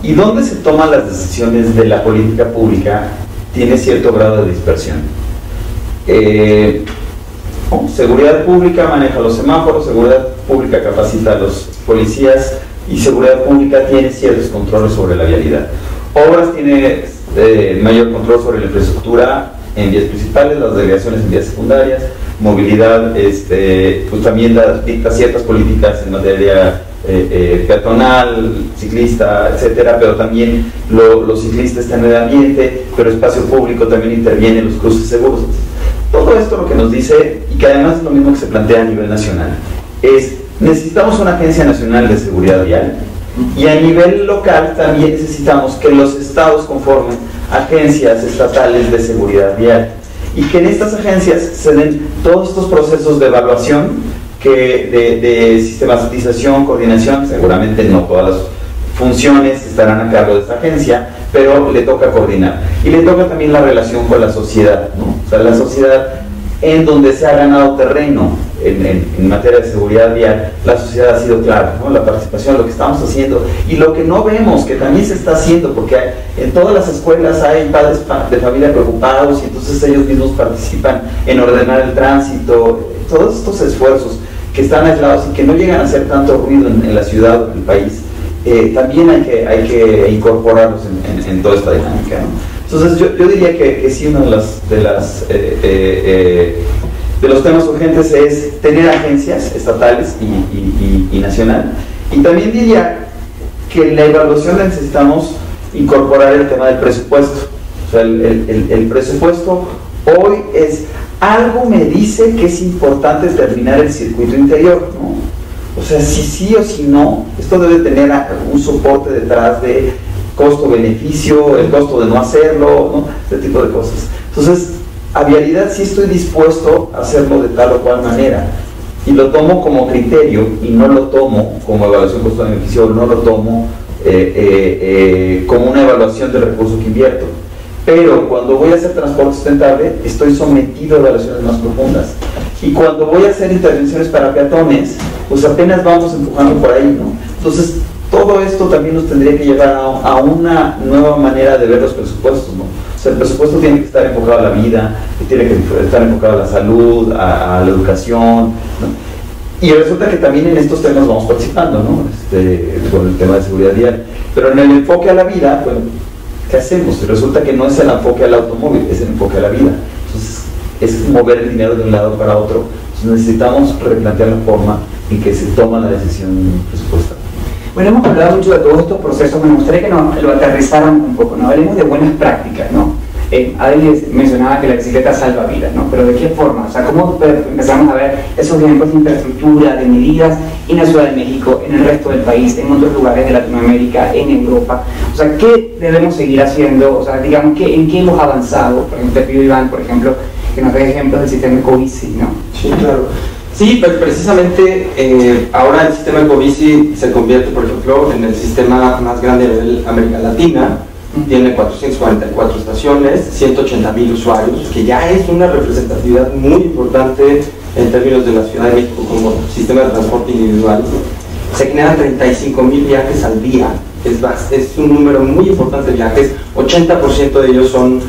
¿Y dónde se toman las decisiones de la política pública? Tiene cierto grado de dispersión. Seguridad pública maneja los semáforos, seguridad pública capacita a los policías y seguridad pública tiene ciertos controles sobre la vialidad. Obras tiene mayor control sobre la infraestructura en vías principales, las delegaciones en vías secundarias, movilidad, pues también dicta ciertas políticas en materia peatonal, ciclista, etcétera, pero también los ciclistas están en el ambiente, pero espacio público también interviene en los cruces seguros. Todo esto lo que nos dice, y que además es lo mismo que se plantea a nivel nacional, es necesitamos una agencia nacional de seguridad vial y a nivel local también necesitamos que los estados conformen agencias estatales de seguridad vial y que en estas agencias se den todos estos procesos de evaluación de sistematización, coordinación. Seguramente no todas las funciones estarán a cargo de esta agencia, pero le toca coordinar. Y le toca también la relación con la sociedad, ¿no? O sea, la sociedad en donde se ha ganado terreno en materia de seguridad vial, la sociedad ha sido clara, ¿no? La participación, lo que estamos haciendo y lo que no vemos, que también se está haciendo, porque en todas las escuelas hay padres de familia preocupados y entonces ellos mismos participan en ordenar el tránsito, todos estos esfuerzos que están aislados y que no llegan a hacer tanto ruido en la ciudad o en el país, también hay que incorporarlos en toda esta dinámica, ¿no? Entonces yo diría que sí, uno de los temas urgentes es tener agencias estatales y nacional, y también diría que en la evaluación necesitamos incorporar el tema del presupuesto. O sea, el presupuesto hoy es algo, me dice que es importante terminar el circuito interior, ¿no? O sea, si sí o si no, esto debe tener un soporte detrás de costo-beneficio, el costo de no hacerlo, ¿no? Este tipo de cosas. Entonces, a vialidad sí estoy dispuesto a hacerlo de tal o cual manera, y lo tomo como criterio y no lo tomo como evaluación costo-beneficio, no lo tomo como una evaluación del recurso que invierto. Pero cuando voy a hacer transporte sustentable, estoy sometido a evaluaciones más profundas. Y cuando voy a hacer intervenciones para peatones, pues apenas vamos empujando por ahí, ¿no? Entonces, todo esto también nos tendría que llevar a una nueva manera de ver los presupuestos, ¿no? O sea, el presupuesto tiene que estar enfocado a la vida, tiene que estar enfocado a la salud, a la educación, ¿no? Y resulta que también en estos temas vamos participando, ¿no? Con el tema de seguridad vial. Pero en el enfoque a la vida, bueno, ¿qué hacemos? Resulta que no es el enfoque al automóvil, es el enfoque a la vida. Entonces, es mover el dinero de un lado para otro. Entonces, necesitamos replantear la forma en que se toma la decisión presupuestal. Bueno, hemos hablado mucho de todos estos procesos, me gustaría que lo aterrizaran un poco, ¿no? Hablemos de buenas prácticas, ¿no? Adel mencionaba que la bicicleta salva vidas, ¿no? Pero ¿de qué forma? O sea, ¿cómo empezamos a ver esos ejemplos de infraestructura, de medidas en la Ciudad de México, en el resto del país, en otros lugares de Latinoamérica, en Europa? O sea, ¿qué debemos seguir haciendo? O sea, digamos, ¿en qué hemos avanzado? Por ejemplo, te pido, Iván, por ejemplo, que nos dé ejemplos del sistema Ecobici, ¿no? Sí, claro. Sí, pues precisamente ahora el sistema Ecobici se convierte, por ejemplo, en el sistema más grande a nivel América Latina. Tiene 444 estaciones, 180,000 usuarios, que ya es una representatividad muy importante en términos de la Ciudad de México como sistema de transporte individual. Se generan 35,000 viajes al día, es un número muy importante de viajes. 80% de ellos son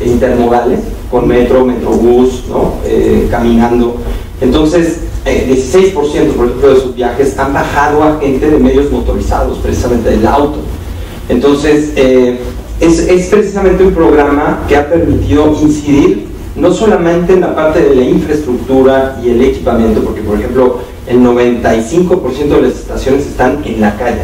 intermodales, con metro, metrobús, ¿no? Caminando. Entonces, 16% por ejemplo de sus viajes han bajado a gente de medios motorizados, precisamente del auto. Entonces, es precisamente un programa que ha permitido incidir no solamente en la parte de la infraestructura y el equipamiento, porque por ejemplo el 95% de las estaciones están en la calle,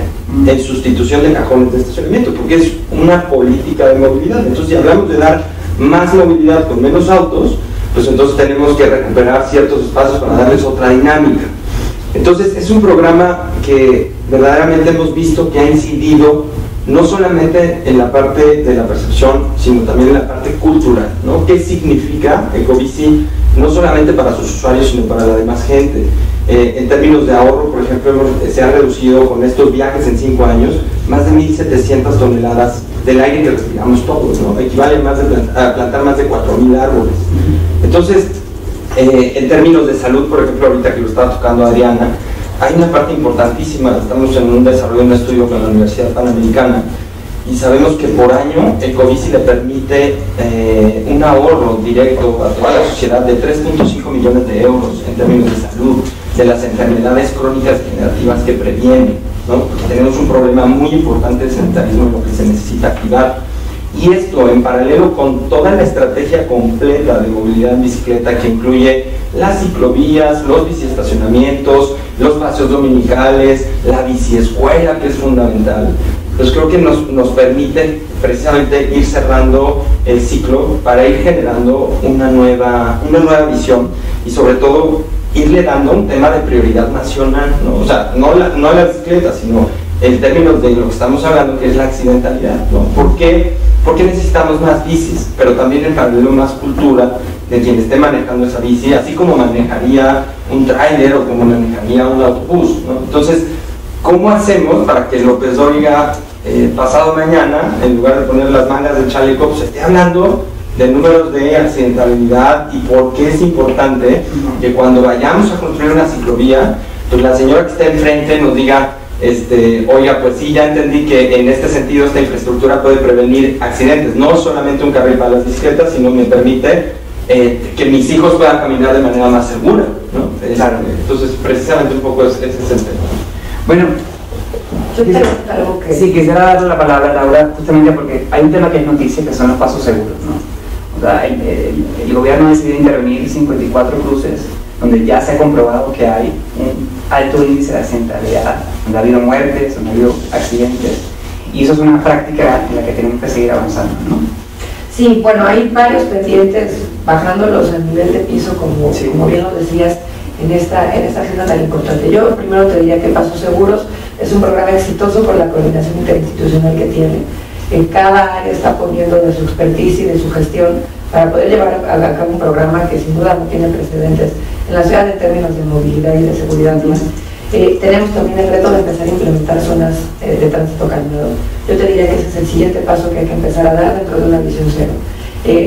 en sustitución de cajones de estacionamiento, porque es una política de movilidad. Entonces, si hablamos de dar más movilidad con menos autos, pues entonces tenemos que recuperar ciertos espacios para darles otra dinámica. Entonces, es un programa que verdaderamente hemos visto que ha incidido no solamente en la parte de la percepción, sino también en la parte cultural, ¿no? ¿Qué significa Ecobici no solamente para sus usuarios, sino para la demás gente? En términos de ahorro, por ejemplo, se ha reducido con estos viajes en 5 años más de 1,700 toneladas del aire que respiramos todos, ¿no? Equivale a plantar más de 4,000 árboles. Entonces, en términos de salud, por ejemplo, ahorita que lo estaba tocando Adriana, hay una parte importantísima. Estamos en un desarrollo de un estudio con la Universidad Panamericana y sabemos que por año Ecobici le permite un ahorro directo a toda la sociedad de 3.5 millones de euros en términos de salud, de las enfermedades crónicas degenerativas que previene, ¿no? Porque tenemos un problema muy importante de sedentarismo en lo que se necesita activar. Y esto en paralelo con toda la estrategia completa de movilidad en bicicleta que incluye las ciclovías, los biciestacionamientos, los paseos dominicales, la biciescuela, que es fundamental, pues creo que nos permite precisamente ir cerrando el ciclo para ir generando una nueva visión y sobre todo irle dando un tema de prioridad nacional, ¿no? O sea, no la bicicleta, sino en términos de lo que estamos hablando, que es la accidentalidad, ¿no? ¿Por qué necesitamos más bicis? Pero también en paralelo más cultura de quien esté manejando esa bici, así como manejaría un tráiler o como manejaría un autobús, ¿no? Entonces, ¿cómo hacemos para que López Dóriga pasado mañana, en lugar de poner las mangas del chaleco, pues esté hablando de números de accidentalidad y por qué es importante que cuando vayamos a construir una ciclovía, pues la señora que está enfrente nos diga: oiga, pues sí, ya entendí que en este sentido esta infraestructura puede prevenir accidentes, no solamente un carril para las bicicletas, sino me permite que mis hijos puedan caminar de manera más segura, ¿no? Claro. Entonces, precisamente un poco ese es el tema. Bueno, yo tengo algo que... Sí, quisiera darle la palabra a Laura, justamente porque hay un tema que es noticia, que son los pasos seguros, ¿no? O sea, el gobierno ha decidido intervenir 54 cruces, donde ya se ha comprobado que hay un alto índice de accidentalidad, donde ha habido muertes, donde ha habido accidentes, y eso es una práctica en la que tenemos que seguir avanzando, ¿no? Sí, bueno, hay varios pendientes, bajándolos al nivel de piso, como bien lo decías, en esta agenda tan importante. Yo primero te diría que Pasos Seguros es un programa exitoso por la coordinación interinstitucional que tiene. En cada área está poniendo de su expertise y de su gestión para poder llevar a cabo un programa que sin duda no tiene precedentes en la ciudad en términos de movilidad y de seguridad vial. Tenemos también el reto de empezar a implementar zonas de tránsito calmado. Yo te diría que ese es el siguiente paso que hay que empezar a dar dentro de una visión cero.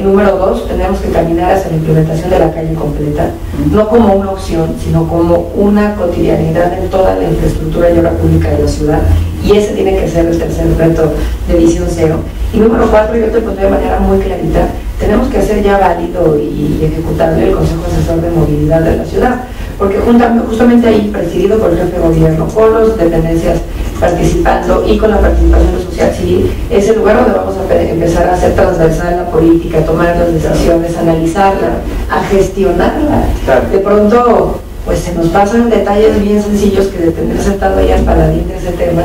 Número 2, tenemos que caminar hacia la implementación de la calle completa, no como una opción, sino como una cotidianidad en toda la infraestructura y obra pública de la ciudad, y ese tiene que ser el tercer reto de visión cero. Y número 4, yo te pondré de manera muy clarita, tenemos que hacer ya válido y ejecutable el Consejo Asesor de Movilidad de la ciudad, porque justamente ahí, presidido por el jefe de gobierno, con las dependencias participando y con la participación de la sociedad civil, es el lugar donde vamos a empezar a hacer transversal la política, a tomar las decisiones, a analizarla, a gestionarla. Claro. De pronto, pues se nos pasan detalles bien sencillos que de tener sentado allá el paladín de ese tema,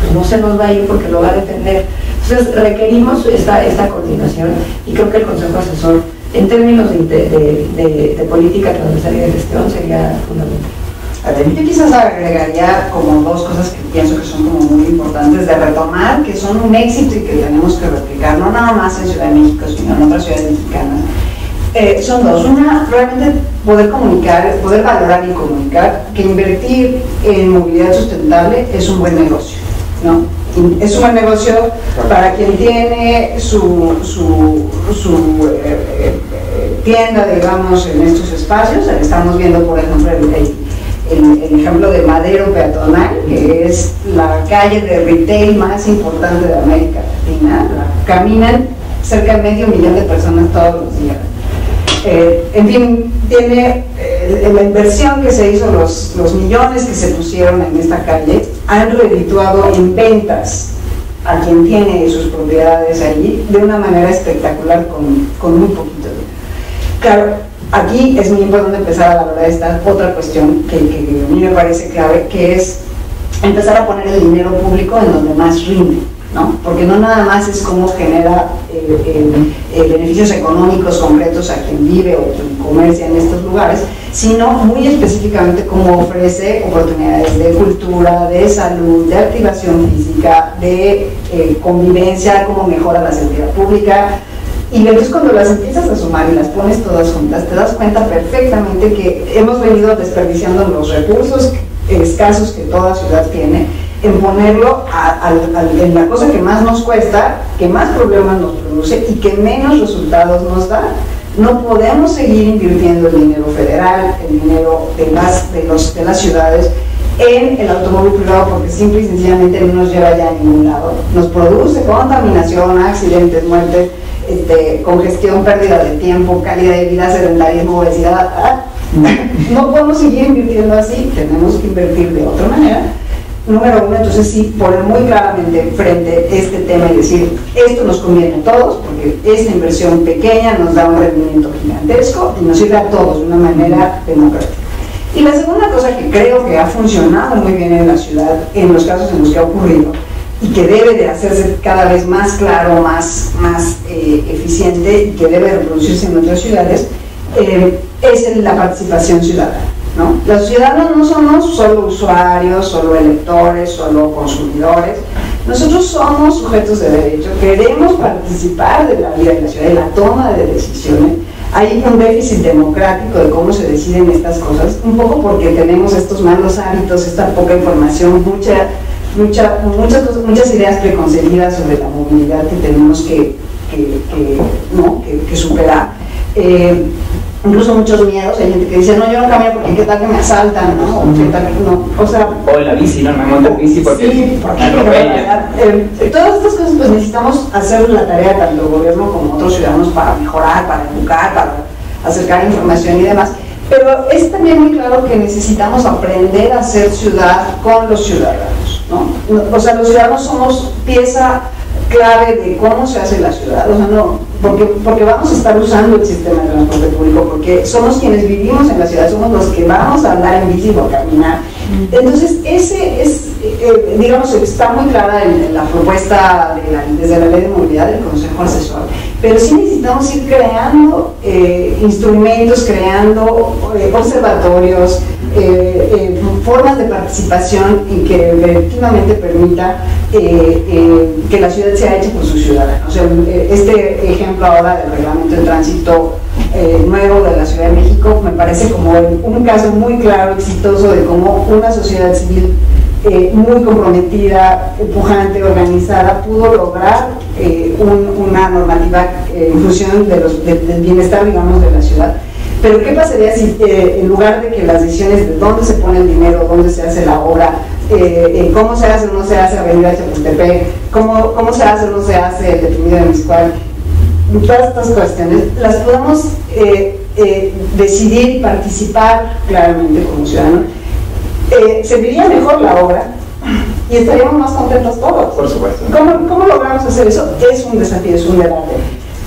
pues no se nos va a ir porque lo va a defender. Entonces requerimos esta coordinación y creo que el Consejo Asesor en términos de política transversal y de gestión sería fundamental. Yo quizás agregaría como dos cosas que pienso que son como muy importantes de retomar, que son un éxito y que tenemos que replicar, no nada más en Ciudad de México, sino en otras ciudades mexicanas. Son dos. Una, realmente poder comunicar, poder valorar y comunicar que invertir en movilidad sustentable es un buen negocio, ¿no? Es un buen negocio para quien tiene su tienda, digamos, en estos espacios. Estamos viendo, por ejemplo, el ejemplo de Madero Peatonal, que es la calle de retail más importante de América Latina. Caminan cerca de 500,000 de personas todos los días. En fin, tiene la inversión que se hizo, los millones que se pusieron en esta calle han redituado en ventas a quien tiene sus propiedades allí de una manera espectacular con muy poquito dinero. Claro, aquí es muy importante empezar a valorar esta otra cuestión que a mí me parece clave, que es empezar a poner el dinero público en donde más rinde, ¿no? Porque no nada más es cómo genera beneficios económicos concretos a quien vive o quien comercia en estos lugares, sino muy específicamente cómo ofrece oportunidades de cultura, de salud, de activación física, de convivencia, cómo mejora la seguridad pública. Y entonces cuando las empiezas a sumar y las pones todas juntas, te das cuenta perfectamente que hemos venido desperdiciando los recursos escasos que toda ciudad tiene en ponerlo en la cosa que más nos cuesta, que más problemas nos produce y que menos resultados nos da. No podemos seguir invirtiendo el dinero federal, el dinero de las ciudades en el automóvil privado, porque simple y sencillamente no nos lleva ya a ningún lado. Nos produce contaminación, accidentes, muertes, congestión, pérdida de tiempo, calidad de vida, sedentarismo, obesidad. No podemos seguir invirtiendo así, tenemos que invertir de otra manera. Número uno, entonces sí, poner muy claramente frente este tema y decir, esto nos conviene a todos, porque esta inversión pequeña nos da un rendimiento gigantesco y nos sirve a todos de una manera democrática. Y la segunda cosa que creo que ha funcionado muy bien en la ciudad, en los casos en los que ha ocurrido, y que debe de hacerse cada vez más claro, más eficiente, y que debe reproducirse en otras ciudades, es la participación ciudadana, ¿no? Los ciudadanos no somos solo usuarios, solo electores, solo consumidores. Nosotros somos sujetos de derecho, queremos participar de la vida de la ciudad, de la toma de decisiones. Hay un déficit democrático de cómo se deciden estas cosas, un poco porque tenemos estos malos hábitos, esta poca información, muchas ideas preconcebidas sobre la movilidad que tenemos que superar. Incluso muchos miedos, hay gente que dice, no, yo no camino porque qué tal que me asaltan, ¿no? O qué tal que no, o sea... O en la bici, ¿no? Me monto en bici porque... Sí, porque todas estas cosas pues necesitamos hacer la tarea tanto el gobierno como otros ciudadanos para mejorar, para educar, para acercar información y demás. Pero es también muy claro que necesitamos aprender a hacer ciudad con los ciudadanos, ¿no? O sea, los ciudadanos somos pieza clave de cómo se hace la ciudad, o sea, no, porque vamos a estar usando el sistema de transporte público, porque somos quienes vivimos en la ciudad, somos los que vamos a andar en bici o a caminar. Entonces, ese es, digamos, está muy clara en la propuesta desde la Ley de Movilidad del Consejo Asesor, pero sí necesitamos ir creando instrumentos, creando observatorios, formas de participación y que efectivamente permita que la ciudad sea hecha por sus ciudadanos. O sea, este ejemplo ahora del reglamento de tránsito nuevo de la Ciudad de México me parece como un caso muy claro, exitoso de cómo una sociedad civil muy comprometida, empujante, organizada, pudo lograr una normativa en función del bienestar, digamos, de la ciudad. Pero ¿qué pasaría si en lugar de que las decisiones de dónde se pone el dinero, dónde se hace la obra, cómo se hace o no se hace Avenida Chapultepec, cómo se hace o no se hace el deprimido de Mixcoac, todas estas cuestiones las podemos decidir y participar claramente como ciudadanos? Serviría mejor la obra y estaríamos más contentos todos. Por supuesto. ¿Cómo logramos hacer eso? Es un desafío, es un debate,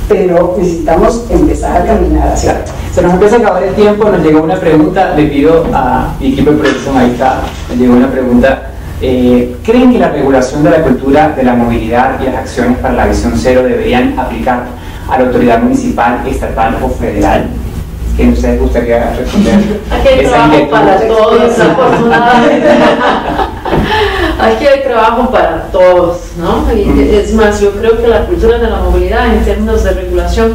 pero necesitamos empezar a caminar hacia... Se nos empieza a acabar el tiempo, nos llegó una pregunta, le pido a mi equipo de producción, ahí está, nos llegó una pregunta ¿Creen que la regulación de la cultura de la movilidad y las acciones para la visión cero deberían aplicar a la autoridad municipal, estatal o federal? ¿Quién ustedes gustaría responder? Aquí hay trabajo para todos, afortunadamente. Aquí hay trabajo para todos, ¿no? Y es más, yo creo que la cultura de la movilidad en términos de regulación,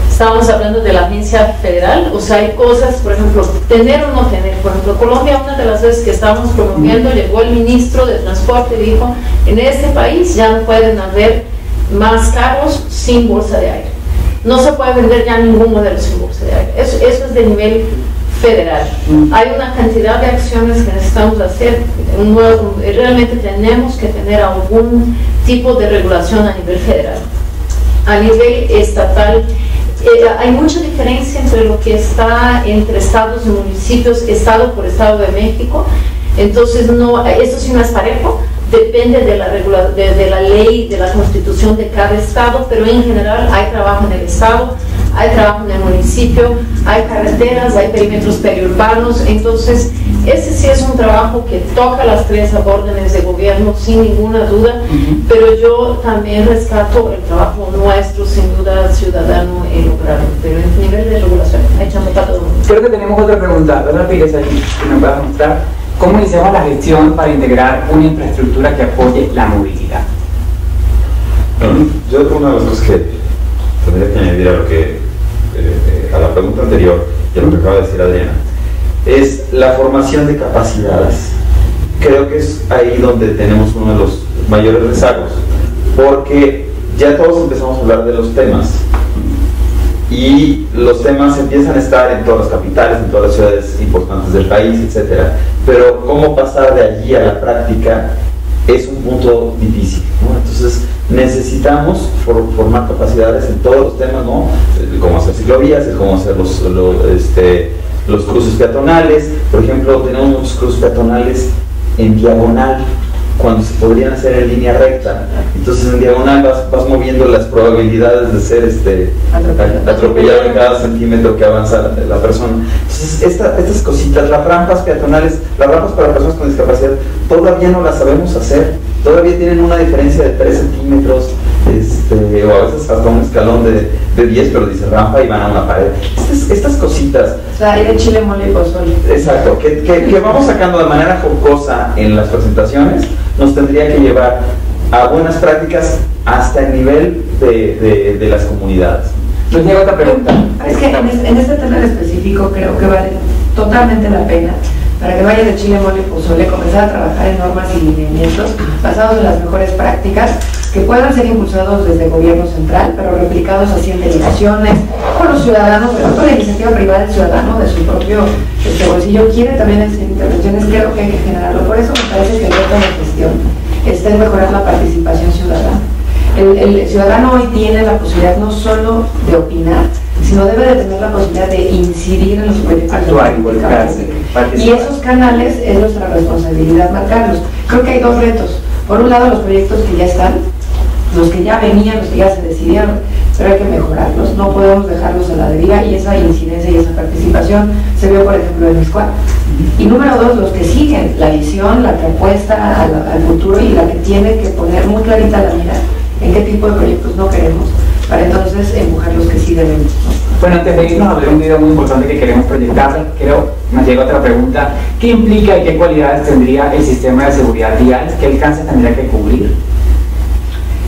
estábamos hablando de la agencia federal, o sea, hay cosas, por ejemplo, tener o no tener. Por ejemplo, Colombia, una de las veces que estábamos promoviendo, llegó el ministro de Transporte y dijo, en este país ya no pueden haber más carros sin bolsa de aire. No se puede vender ya ningún modelo sin bolsa de aire. Eso es de nivel federal. Hay una cantidad de acciones que necesitamos hacer. Realmente tenemos que tener algún tipo de regulación a nivel federal. A nivel estatal, hay mucha diferencia entre lo que está entre estados y municipios, estado por estado de México. Entonces, no, esto sí no es parejo. Depende de la ley, de la constitución de cada estado, pero en general hay trabajo en el estado, hay trabajo en el municipio, hay carreteras, hay perímetros periurbanos. Entonces, ese sí es un trabajo que toca las tres órdenes de gobierno sin ninguna duda, pero yo también rescato el trabajo nuestro, sin duda, ciudadano en lograrlo. Pero en nivel de regulación, hay chamba para todo el mundo. Creo que tenemos otra pregunta. Dona Pires, aquí, que me puedas mostrar. ¿Cómo iniciamos la gestión para integrar una infraestructura que apoye la movilidad? Bueno, yo creo que una de las cosas que tendría que añadir a lo que a la pregunta anterior y a lo que acaba de decir Adriana es la formación de capacidades. Creo que es ahí donde tenemos uno de los mayores rezagos, porque ya todos empezamos a hablar de los temas y los temas empiezan a estar en todas las capitales, en todas las ciudades importantes del país, etcétera. Pero cómo pasar de allí a la práctica es un punto difícil, ¿no? Entonces necesitamos formar capacidades en todos los temas, ¿no? Cómo hacer ciclovías, cómo hacer los cruces peatonales. Por ejemplo, tenemos muchos cruces peatonales en diagonal cuando se podrían hacer en línea recta. Entonces en diagonal vas moviendo las probabilidades de ser atropellado en cada centímetro que avanza la persona. Entonces estas cositas, las rampas peatonales, las rampas para personas con discapacidad, todavía no las sabemos hacer. Todavía tienen una diferencia de 3 centímetros, o a veces hasta un escalón de 10, pero dice rampa y van a una pared. Estas cositas. O sea, hay de chile, mole y pozole. Exacto, que vamos sacando de manera jocosa en las presentaciones, nos tendría que llevar a buenas prácticas hasta el nivel de las comunidades. Nos llega otra pregunta. Es que en este tema en específico creo que vale totalmente la pena, para que vaya de chile, mole y pozole, comenzar a trabajar en normas y lineamientos basados en las mejores prácticas que puedan ser impulsados desde el gobierno central, pero replicados así en delegaciones, con los ciudadanos, pero con la iniciativa privada del ciudadano de su propio bolsillo quiere también hacer intervenciones. Creo que hay que generarlo. Por eso me parece que el reto de gestión está en mejorar la participación ciudadana. El ciudadano hoy tiene la posibilidad no solo de opinar, sino debe de tener la posibilidad de incidir en los proyectos, actuar, involucrarse, y esos canales es nuestra responsabilidad marcarlos. Creo que hay dos retos. Por un lado, los proyectos que ya están, los que ya venían, los que ya se decidieron, pero hay que mejorarlos, no podemos dejarlos a la deriva, y esa incidencia y esa participación se vio, por ejemplo, en Miscuac. Y número dos, los que siguen, la visión, la que apuesta al futuro y la que tiene que poner muy clarita la mira en qué tipo de proyectos no queremos, para entonces empujar los que sí debemos, ¿no? Bueno, antes de irnos a ver un video muy importante que queremos proyectar, nos llega otra pregunta. ¿Qué implica y qué cualidades tendría el sistema de seguridad vial? ¿Qué alcance tendría que cubrir?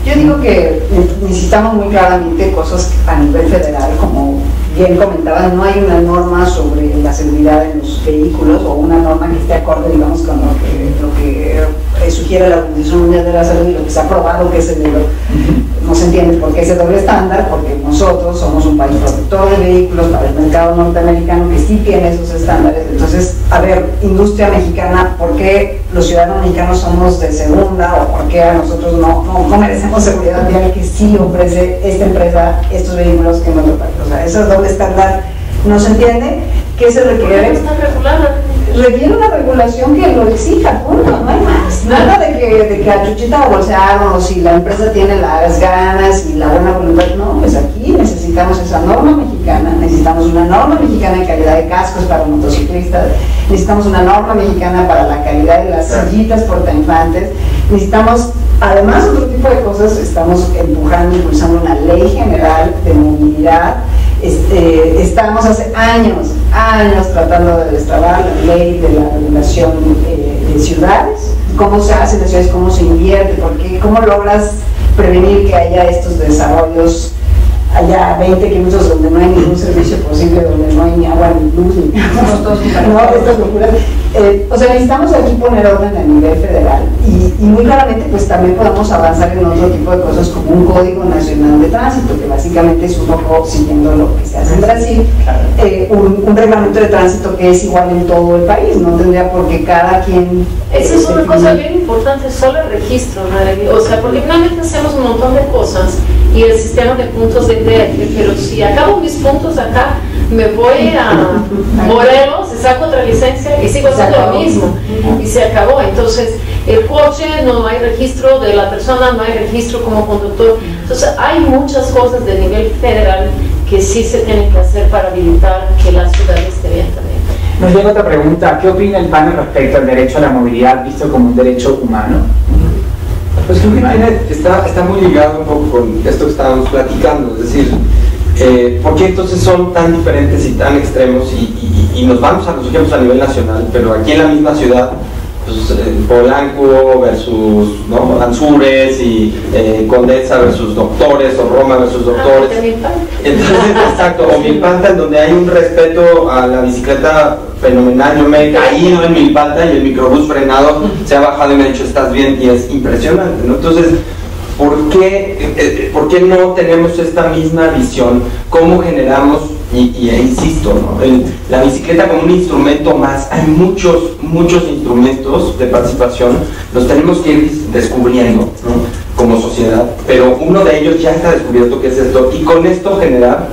Yo digo que necesitamos muy claramente cosas a nivel federal, como bien comentaban, no hay una norma sobre la seguridad en los vehículos o una norma que esté acorde, digamos, con lo que sugiere la Organización Mundial de la Salud y lo que se ha probado que es el deber. No se entiende por qué ese doble estándar, porque nosotros somos un país productor de vehículos para el mercado norteamericano que sí tiene esos estándares. Entonces, a ver, industria mexicana, ¿por qué los ciudadanos mexicanos somos de segunda o por qué a nosotros no merecemos seguridad vial que sí ofrece esta empresa estos vehículos que en otro país? O sea, ese doble estándar no se entiende. ¿Qué se requiere? Está regulada. Requiere una regulación que lo exija, punto, no hay más. Nada de que a Chuchita o bolsearon, o si la empresa tiene las ganas y la buena voluntad. No, pues aquí necesitamos esa norma mexicana, necesitamos una norma mexicana de calidad de cascos para motociclistas, necesitamos una norma mexicana para la calidad de las sillitas portainfantes, necesitamos, además, otro tipo de cosas. Estamos impulsando una ley general de movilidad. Estamos hace años tratando de destrabar la ley de la regulación de ciudades, cómo se hace en las ciudades, cómo se invierte, cómo logras prevenir que haya estos desarrollos allá 20 kilómetros donde no hay ningún servicio posible, donde no hay ni agua, ni luz, ni no, estas locuras. O sea, necesitamos aquí poner orden a nivel federal y muy claramente pues también podemos avanzar en otro tipo de cosas como un Código Nacional de Tránsito, que básicamente es un poco siguiendo lo que se hace en Brasil, un reglamento de tránsito que es igual en todo el país, no tendría por qué cada quien... Esa es una cosa bien importante, solo el registro, ¿no? O sea, porque finalmente hacemos un montón de cosas y el sistema de puntos de DF, pero si acabo mis puntos acá, me voy a Morelos, saco otra licencia y sigo haciendo lo mismo y se acabó. Entonces el coche, no hay registro de la persona, no hay registro como conductor. Entonces hay muchas cosas de nivel federal que sí se tienen que hacer para habilitar que la ciudad esté bien también. Nos llega otra pregunta: ¿qué opina el panel respecto al derecho a la movilidad visto como un derecho humano? Pues creo que está muy ligado un poco con esto que estábamos platicando, es decir, ¿por qué entonces son tan diferentes y tan extremos? Y nos vamos a los ejemplos a nivel nacional, pero aquí en la misma ciudad, pues, Polanco versus, ¿no?, Anzures, y Condesa versus Doctores, o Roma versus Doctores. Entonces, exacto, o Milpalta, en donde hay un respeto a la bicicleta fenomenal. Yo me he caído en Milpalta y el microbús frenado se ha bajado y me ha dicho estás bien, y es impresionante, ¿no? Entonces, ¿por qué no tenemos esta misma visión? ¿Cómo generamos? Insisto, ¿no?, la bicicleta como un instrumento más. Hay muchos instrumentos de participación, los tenemos que ir descubriendo, ¿no?, como sociedad, pero uno de ellos ya está descubierto, que es esto, y con esto generar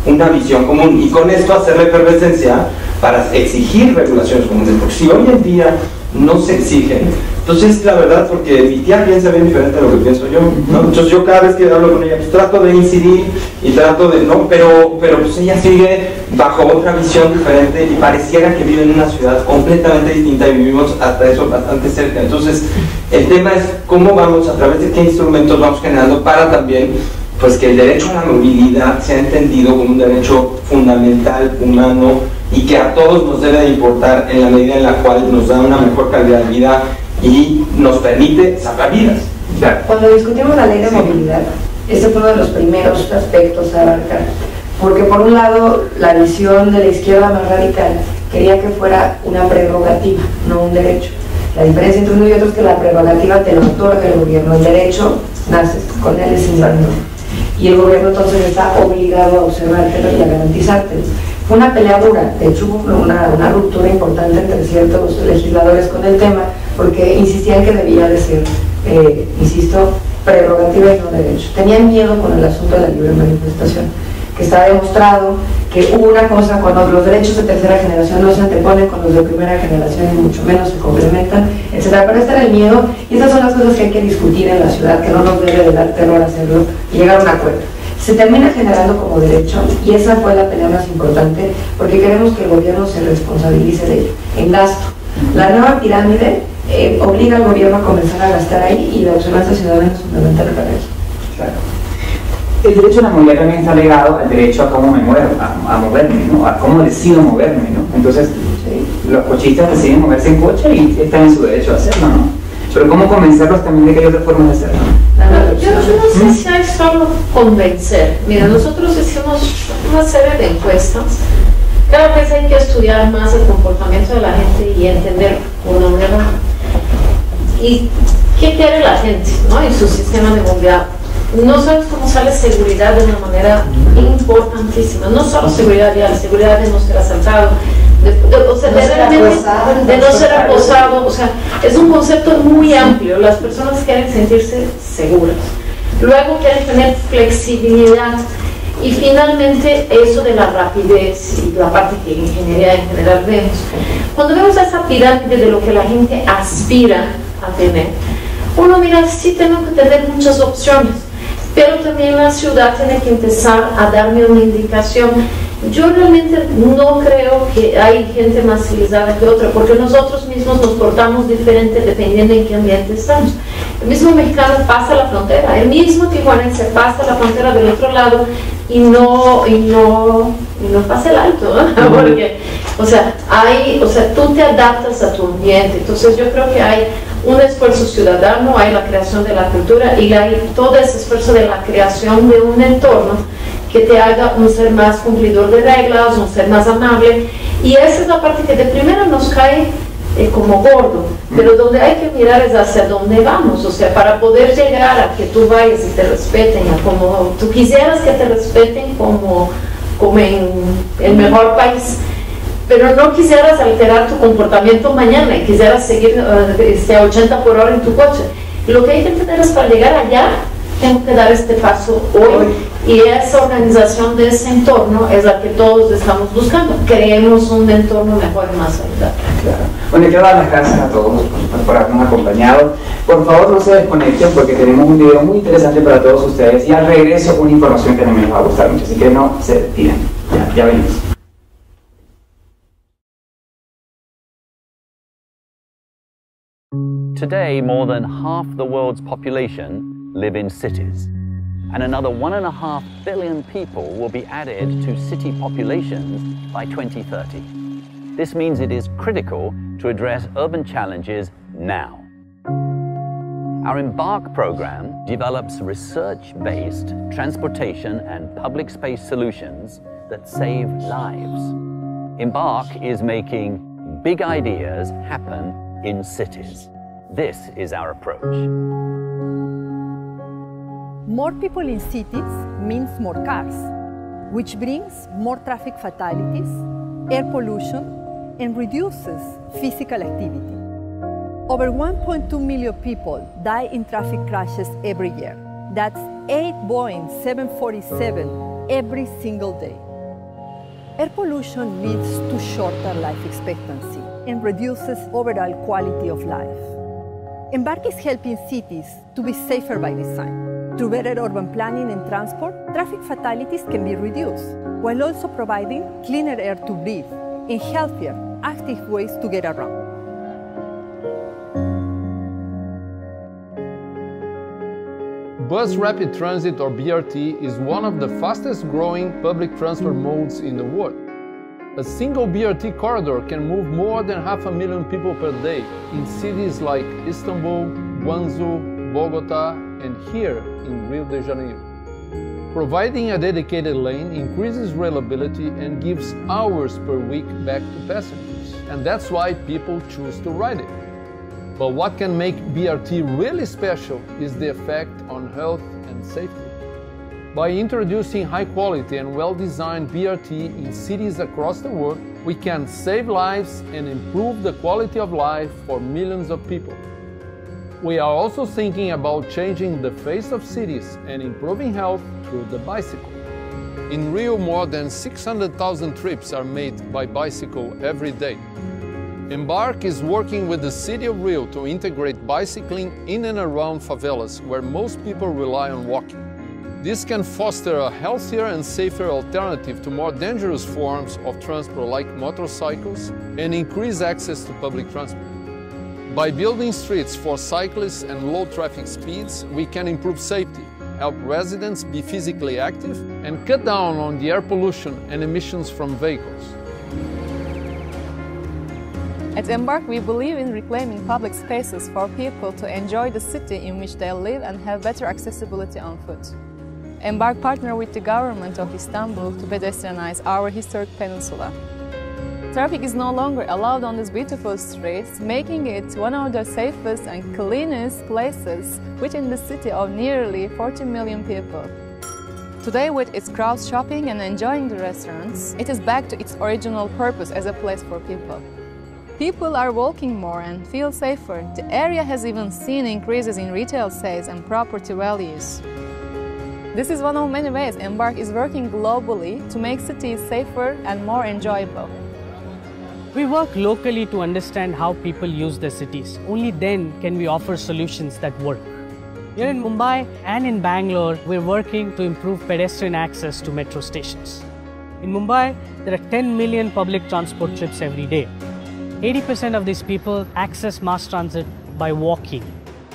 una visión común, y con esto hacer la efervescencia para exigir regulaciones comunes, porque si hoy en día no se exigen, entonces la verdad, porque mi tía piensa bien diferente de lo que pienso yo, ¿no? Entonces yo cada vez que hablo con ella, pues trato de incidir y trato de, ¿no?, pero pues ella sigue bajo otra visión diferente y pareciera que vive en una ciudad completamente distinta, y vivimos hasta eso bastante cerca. Entonces el tema es cómo vamos, a través de qué instrumentos vamos generando para también, pues, que el derecho a la movilidad sea entendido como un derecho fundamental, humano, y que a todos nos debe de importar en la medida en la cual nos da una mejor calidad de vida y nos permite salvar vidas. Claro. Cuando discutimos la ley de movilidad, ese fue uno de los primeros aspectos a abarcar, porque por un lado la visión de la izquierda más radical quería que fuera una prerrogativa, no un derecho. La diferencia entre uno y otro es que la prerrogativa te lo otorga el gobierno, el derecho naces con él, es innato, y el gobierno entonces está obligado a observártelo y a garantizártelo. Fue una pelea dura, de hecho hubo una ruptura importante entre ciertos legisladores con el tema, porque insistían que debía de ser, insisto, prerrogativa y no derecho. Tenían miedo con el asunto de la libre manifestación, que está demostrado que una cosa, cuando los derechos de tercera generación no se anteponen con los de primera generación y mucho menos se complementan, etc. Pero este era el miedo, y esas son las cosas que hay que discutir en la ciudad, que no nos debe de dar terror hacerlo, y llegar a un acuerdo. Se termina generando como derecho, y esa fue la pelea más importante, porque queremos que el gobierno se responsabilice de ello, en gasto. La nueva pirámide obliga al gobierno a comenzar a gastar ahí, y la observancia ciudadana es fundamental para eso. Claro. El derecho a la movilidad también está ligado al derecho a cómo me muevo, a moverme, ¿no?, a cómo decido moverme, ¿no? Entonces, los cochistas deciden moverse en coche y están en su derecho a hacerlo, ¿no? Pero ¿cómo convencerlos también de que hay otras formas de hacerlo? Yo no sé si hay solo convencer. Mira, nosotros hicimos una serie de encuestas. Cada vez hay que estudiar más el comportamiento de la gente y entender una manera. ¿Y qué quiere la gente, ¿no?, en su sistema de movilidad? No sabes cómo sale seguridad de una manera importantísima. No solo seguridad vial, seguridad de no ser asaltado, de no ser acosado. O sea, es un concepto muy amplio. Las personas quieren sentirse seguras, luego quieren tener flexibilidad, y finalmente eso de la rapidez y la parte que en ingeniería en general vemos. Cuando vemos esa pirámide de lo que la gente aspira a tener, uno mira, sí tengo que tener muchas opciones, pero también la ciudad tiene que empezar a darme una indicación. Yo realmente no creo que hay gente más civilizada que otra, porque nosotros mismos nos portamos diferente dependiendo en qué ambiente estamos. El mismo mexicano pasa la frontera, el mismo tijuanense pasa la frontera del otro lado y no pasa el alto, ¿no? Porque, o sea, tú te adaptas a tu ambiente. Entonces yo creo que hay un esfuerzo ciudadano, hay la creación de la cultura y hay todo ese esfuerzo de la creación de un entorno que te haga un ser más cumplidor de reglas, un ser más amable, y esa es la parte que de primera nos cae como gordo, pero donde hay que mirar es hacia dónde vamos, o sea, para poder llegar a que tú vayas y te respeten, a como tú quisieras que te respeten como en el mejor país, pero no quisieras alterar tu comportamiento mañana y quisieras seguir a 80 por hora en tu coche. Lo que hay que entender es para llegar allá, tengo que dar este paso hoy, y esa organización de ese entorno es la que todos estamos buscando. Creemos un entorno mejor y más saludable. Claro. Bueno, quiero dar las gracias a todos por habernos acompañado. Por favor, no se desconecten porque tenemos un video muy interesante para todos ustedes y al regreso una información que también les va a gustar mucho, así que no se retiren. Ya venimos. Today, more than half the world's population live in cities, and another 1.5 billion people will be added to city populations by 2030. This means it is critical to address urban challenges now. Our EMBARK program develops research-based transportation and public space solutions that save lives. EMBARK is making big ideas happen in cities. This is our approach. More people in cities means more cars, which brings more traffic fatalities, air pollution, and reduces physical activity. Over 1.2 million people die in traffic crashes every year. That's 8 Boeing 747 every single day. Air pollution leads to shorter life expectancy and reduces overall quality of life. EMBARK is helping cities to be safer by design. Through better urban planning and transport, traffic fatalities can be reduced, while also providing cleaner air to breathe and healthier, active ways to get around. Bus Rapid Transit, or BRT, is one of the fastest growing public transport modes in the world. A single BRT corridor can move more than 500,000 people per day in cities like Istanbul, Guangzhou, Bogota, and here in Rio de Janeiro. Providing a dedicated lane increases reliability and gives hours per week back to passengers, and that's why people choose to ride it. But what can make BRT really special is the effect on health and safety. By introducing high-quality and well-designed BRT in cities across the world, we can save lives and improve the quality of life for millions of people. We are also thinking about changing the face of cities and improving health through the bicycle. In Rio, more than 600,000 trips are made by bicycle every day. EMBARK is working with the city of Rio to integrate bicycling in and around favelas where most people rely on walking. This can foster a healthier and safer alternative to more dangerous forms of transport like motorcycles and increase access to public transport. By building streets for cyclists and low traffic speeds, we can improve safety, help residents be physically active, and cut down on the air pollution and emissions from vehicles. At EMBARK, we believe in reclaiming public spaces for people to enjoy the city in which they live and have better accessibility on foot. EMBARK partnered with the government of Istanbul to pedestrianize our historic peninsula. Traffic is no longer allowed on these beautiful streets, making it one of the safest and cleanest places within the city of nearly 40 million people. Today, with its crowd shopping and enjoying the restaurants, it is back to its original purpose as a place for people. People are walking more and feel safer. The area has even seen increases in retail sales and property values. This is one of many ways EMBARK is working globally to make cities safer and more enjoyable. We work locally to understand how people use their cities. Only then can we offer solutions that work. Here in Mumbai and in Bangalore, we're working to improve pedestrian access to metro stations. In Mumbai, there are 10 million public transport trips every day. 80% of these people access mass transit by walking.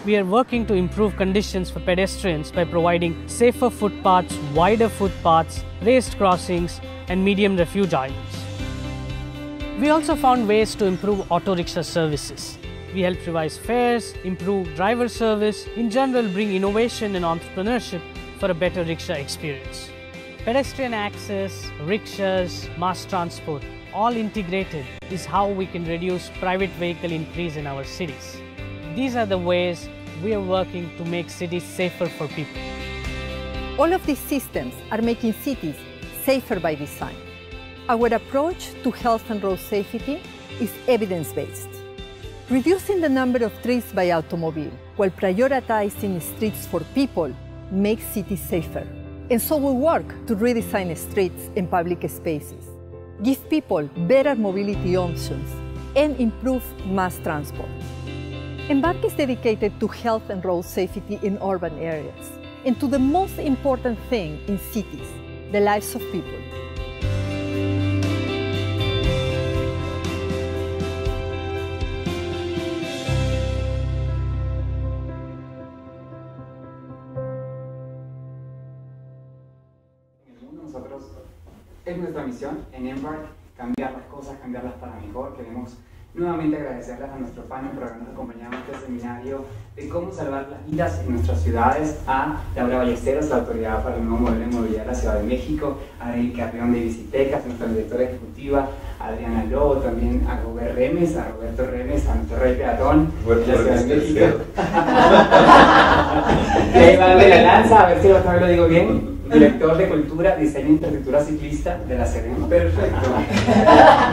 We are working to improve conditions for pedestrians by providing safer footpaths, wider footpaths, raised crossings, and medium refuge islands. We also found ways to improve auto rickshaw services. We helped revise fares, improve driver service, in general bring innovation and entrepreneurship for a better rickshaw experience. Pedestrian access, rickshaws, mass transport, all integrated is how we can reduce private vehicle increase in our cities. These are the ways we are working to make cities safer for people. All of these systems are making cities safer by design. Our approach to health and road safety is evidence-based. Reducing the number of trips by automobile while prioritizing streets for people makes cities safer. And so we work to redesign streets and public spaces, give people better mobility options, and improve mass transport. Embark is dedicated to health and road safety in urban areas, and to the most important thing in cities, the lives of people. Es nuestra misión en Embark cambiar las cosas, cambiarlas para mejor. Queremos nuevamente agradecerles a nuestro panel por habernos acompañado en este seminario de cómo salvar las vidas en nuestras ciudades, a Laura Ballesteros, la autoridad para el nuevo modelo de movilidad de la Ciudad de México, a Ariel Carrión de Visitecas, nuestra directora ejecutiva, a Adriana Lobo, también a Roberto Remes, a nuestro rey peatón de la Ciudad de México. Y ahí va a darle la lanza, a ver si otra vez lo digo bien. Director de Cultura, Diseño e Infraestructura Ciclista de la Serena. Perfecto.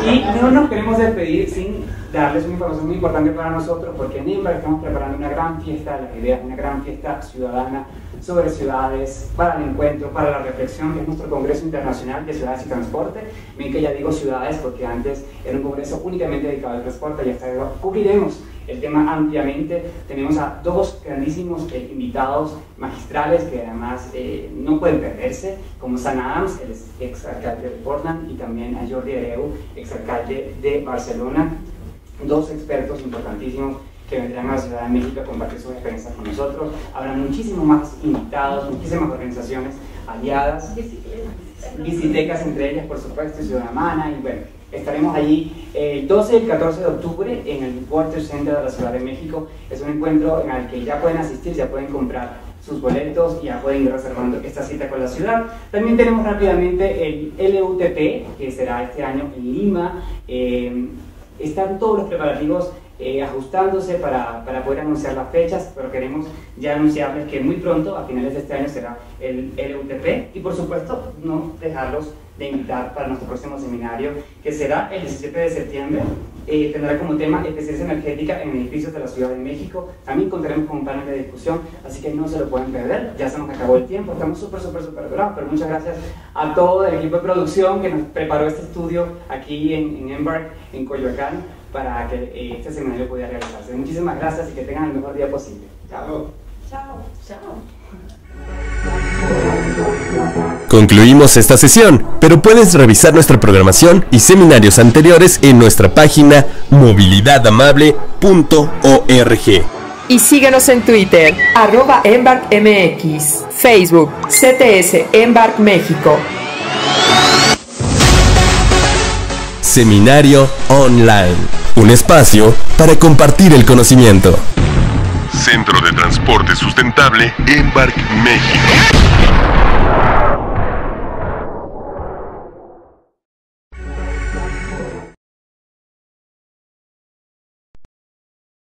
Y no nos queremos despedir sin darles una información muy importante para nosotros, porque en Embark estamos preparando una gran fiesta, la idea es una gran fiesta ciudadana sobre ciudades, para el encuentro, para la reflexión, que es nuestro Congreso Internacional de Ciudades y Transporte. Ven que ya digo ciudades porque antes era un congreso únicamente dedicado al transporte, y esta vez cubriremos el tema ampliamente. Tenemos a dos grandísimos invitados magistrales que además no pueden perderse, como Sam Adams, el exalcalde de Portland, y también a Jordi Hereu, exalcalde de Barcelona, dos expertos importantísimos que vendrán a la Ciudad de México a compartir sus experiencias con nosotros. Habrá muchísimos más invitados, muchísimas organizaciones aliadas, Visitecas entre ellas, por supuesto, y Ciudad Humana, y bueno, estaremos allí el 12 y el 14 de octubre en el Water Center de la Ciudad de México. Es un encuentro en el que ya pueden asistir, ya pueden comprar sus boletos y ya pueden ir reservando esta cita con la ciudad. También tenemos rápidamente el LUTP, que será este año en Lima. Están todos los preparativos ajustándose para poder anunciar las fechas, pero queremos ya anunciarles que muy pronto, a finales de este año, será el LUTP, y por supuesto no dejarlos de invitar para nuestro próximo seminario, que será el 17 de septiembre. Tendrá como tema eficiencia energética en edificios de la Ciudad de México. También contaremos con un panel de discusión, así que no se lo pueden perder. Ya se nos acabó el tiempo, estamos súper bravos, pero muchas gracias a todo el equipo de producción que nos preparó este estudio aquí en Embark, en Coyoacán, para que este seminario pudiera realizarse. Muchísimas gracias y que tengan el mejor día posible. Chao. Chao. Chao. Concluimos esta sesión, pero puedes revisar nuestra programación y seminarios anteriores en nuestra página movilidadamable.org. Y síguenos en Twitter, @EmbarkMX, Facebook, CTS Embark México. Seminario Online, un espacio para compartir el conocimiento. Centro de Transporte Sustentable Embark México.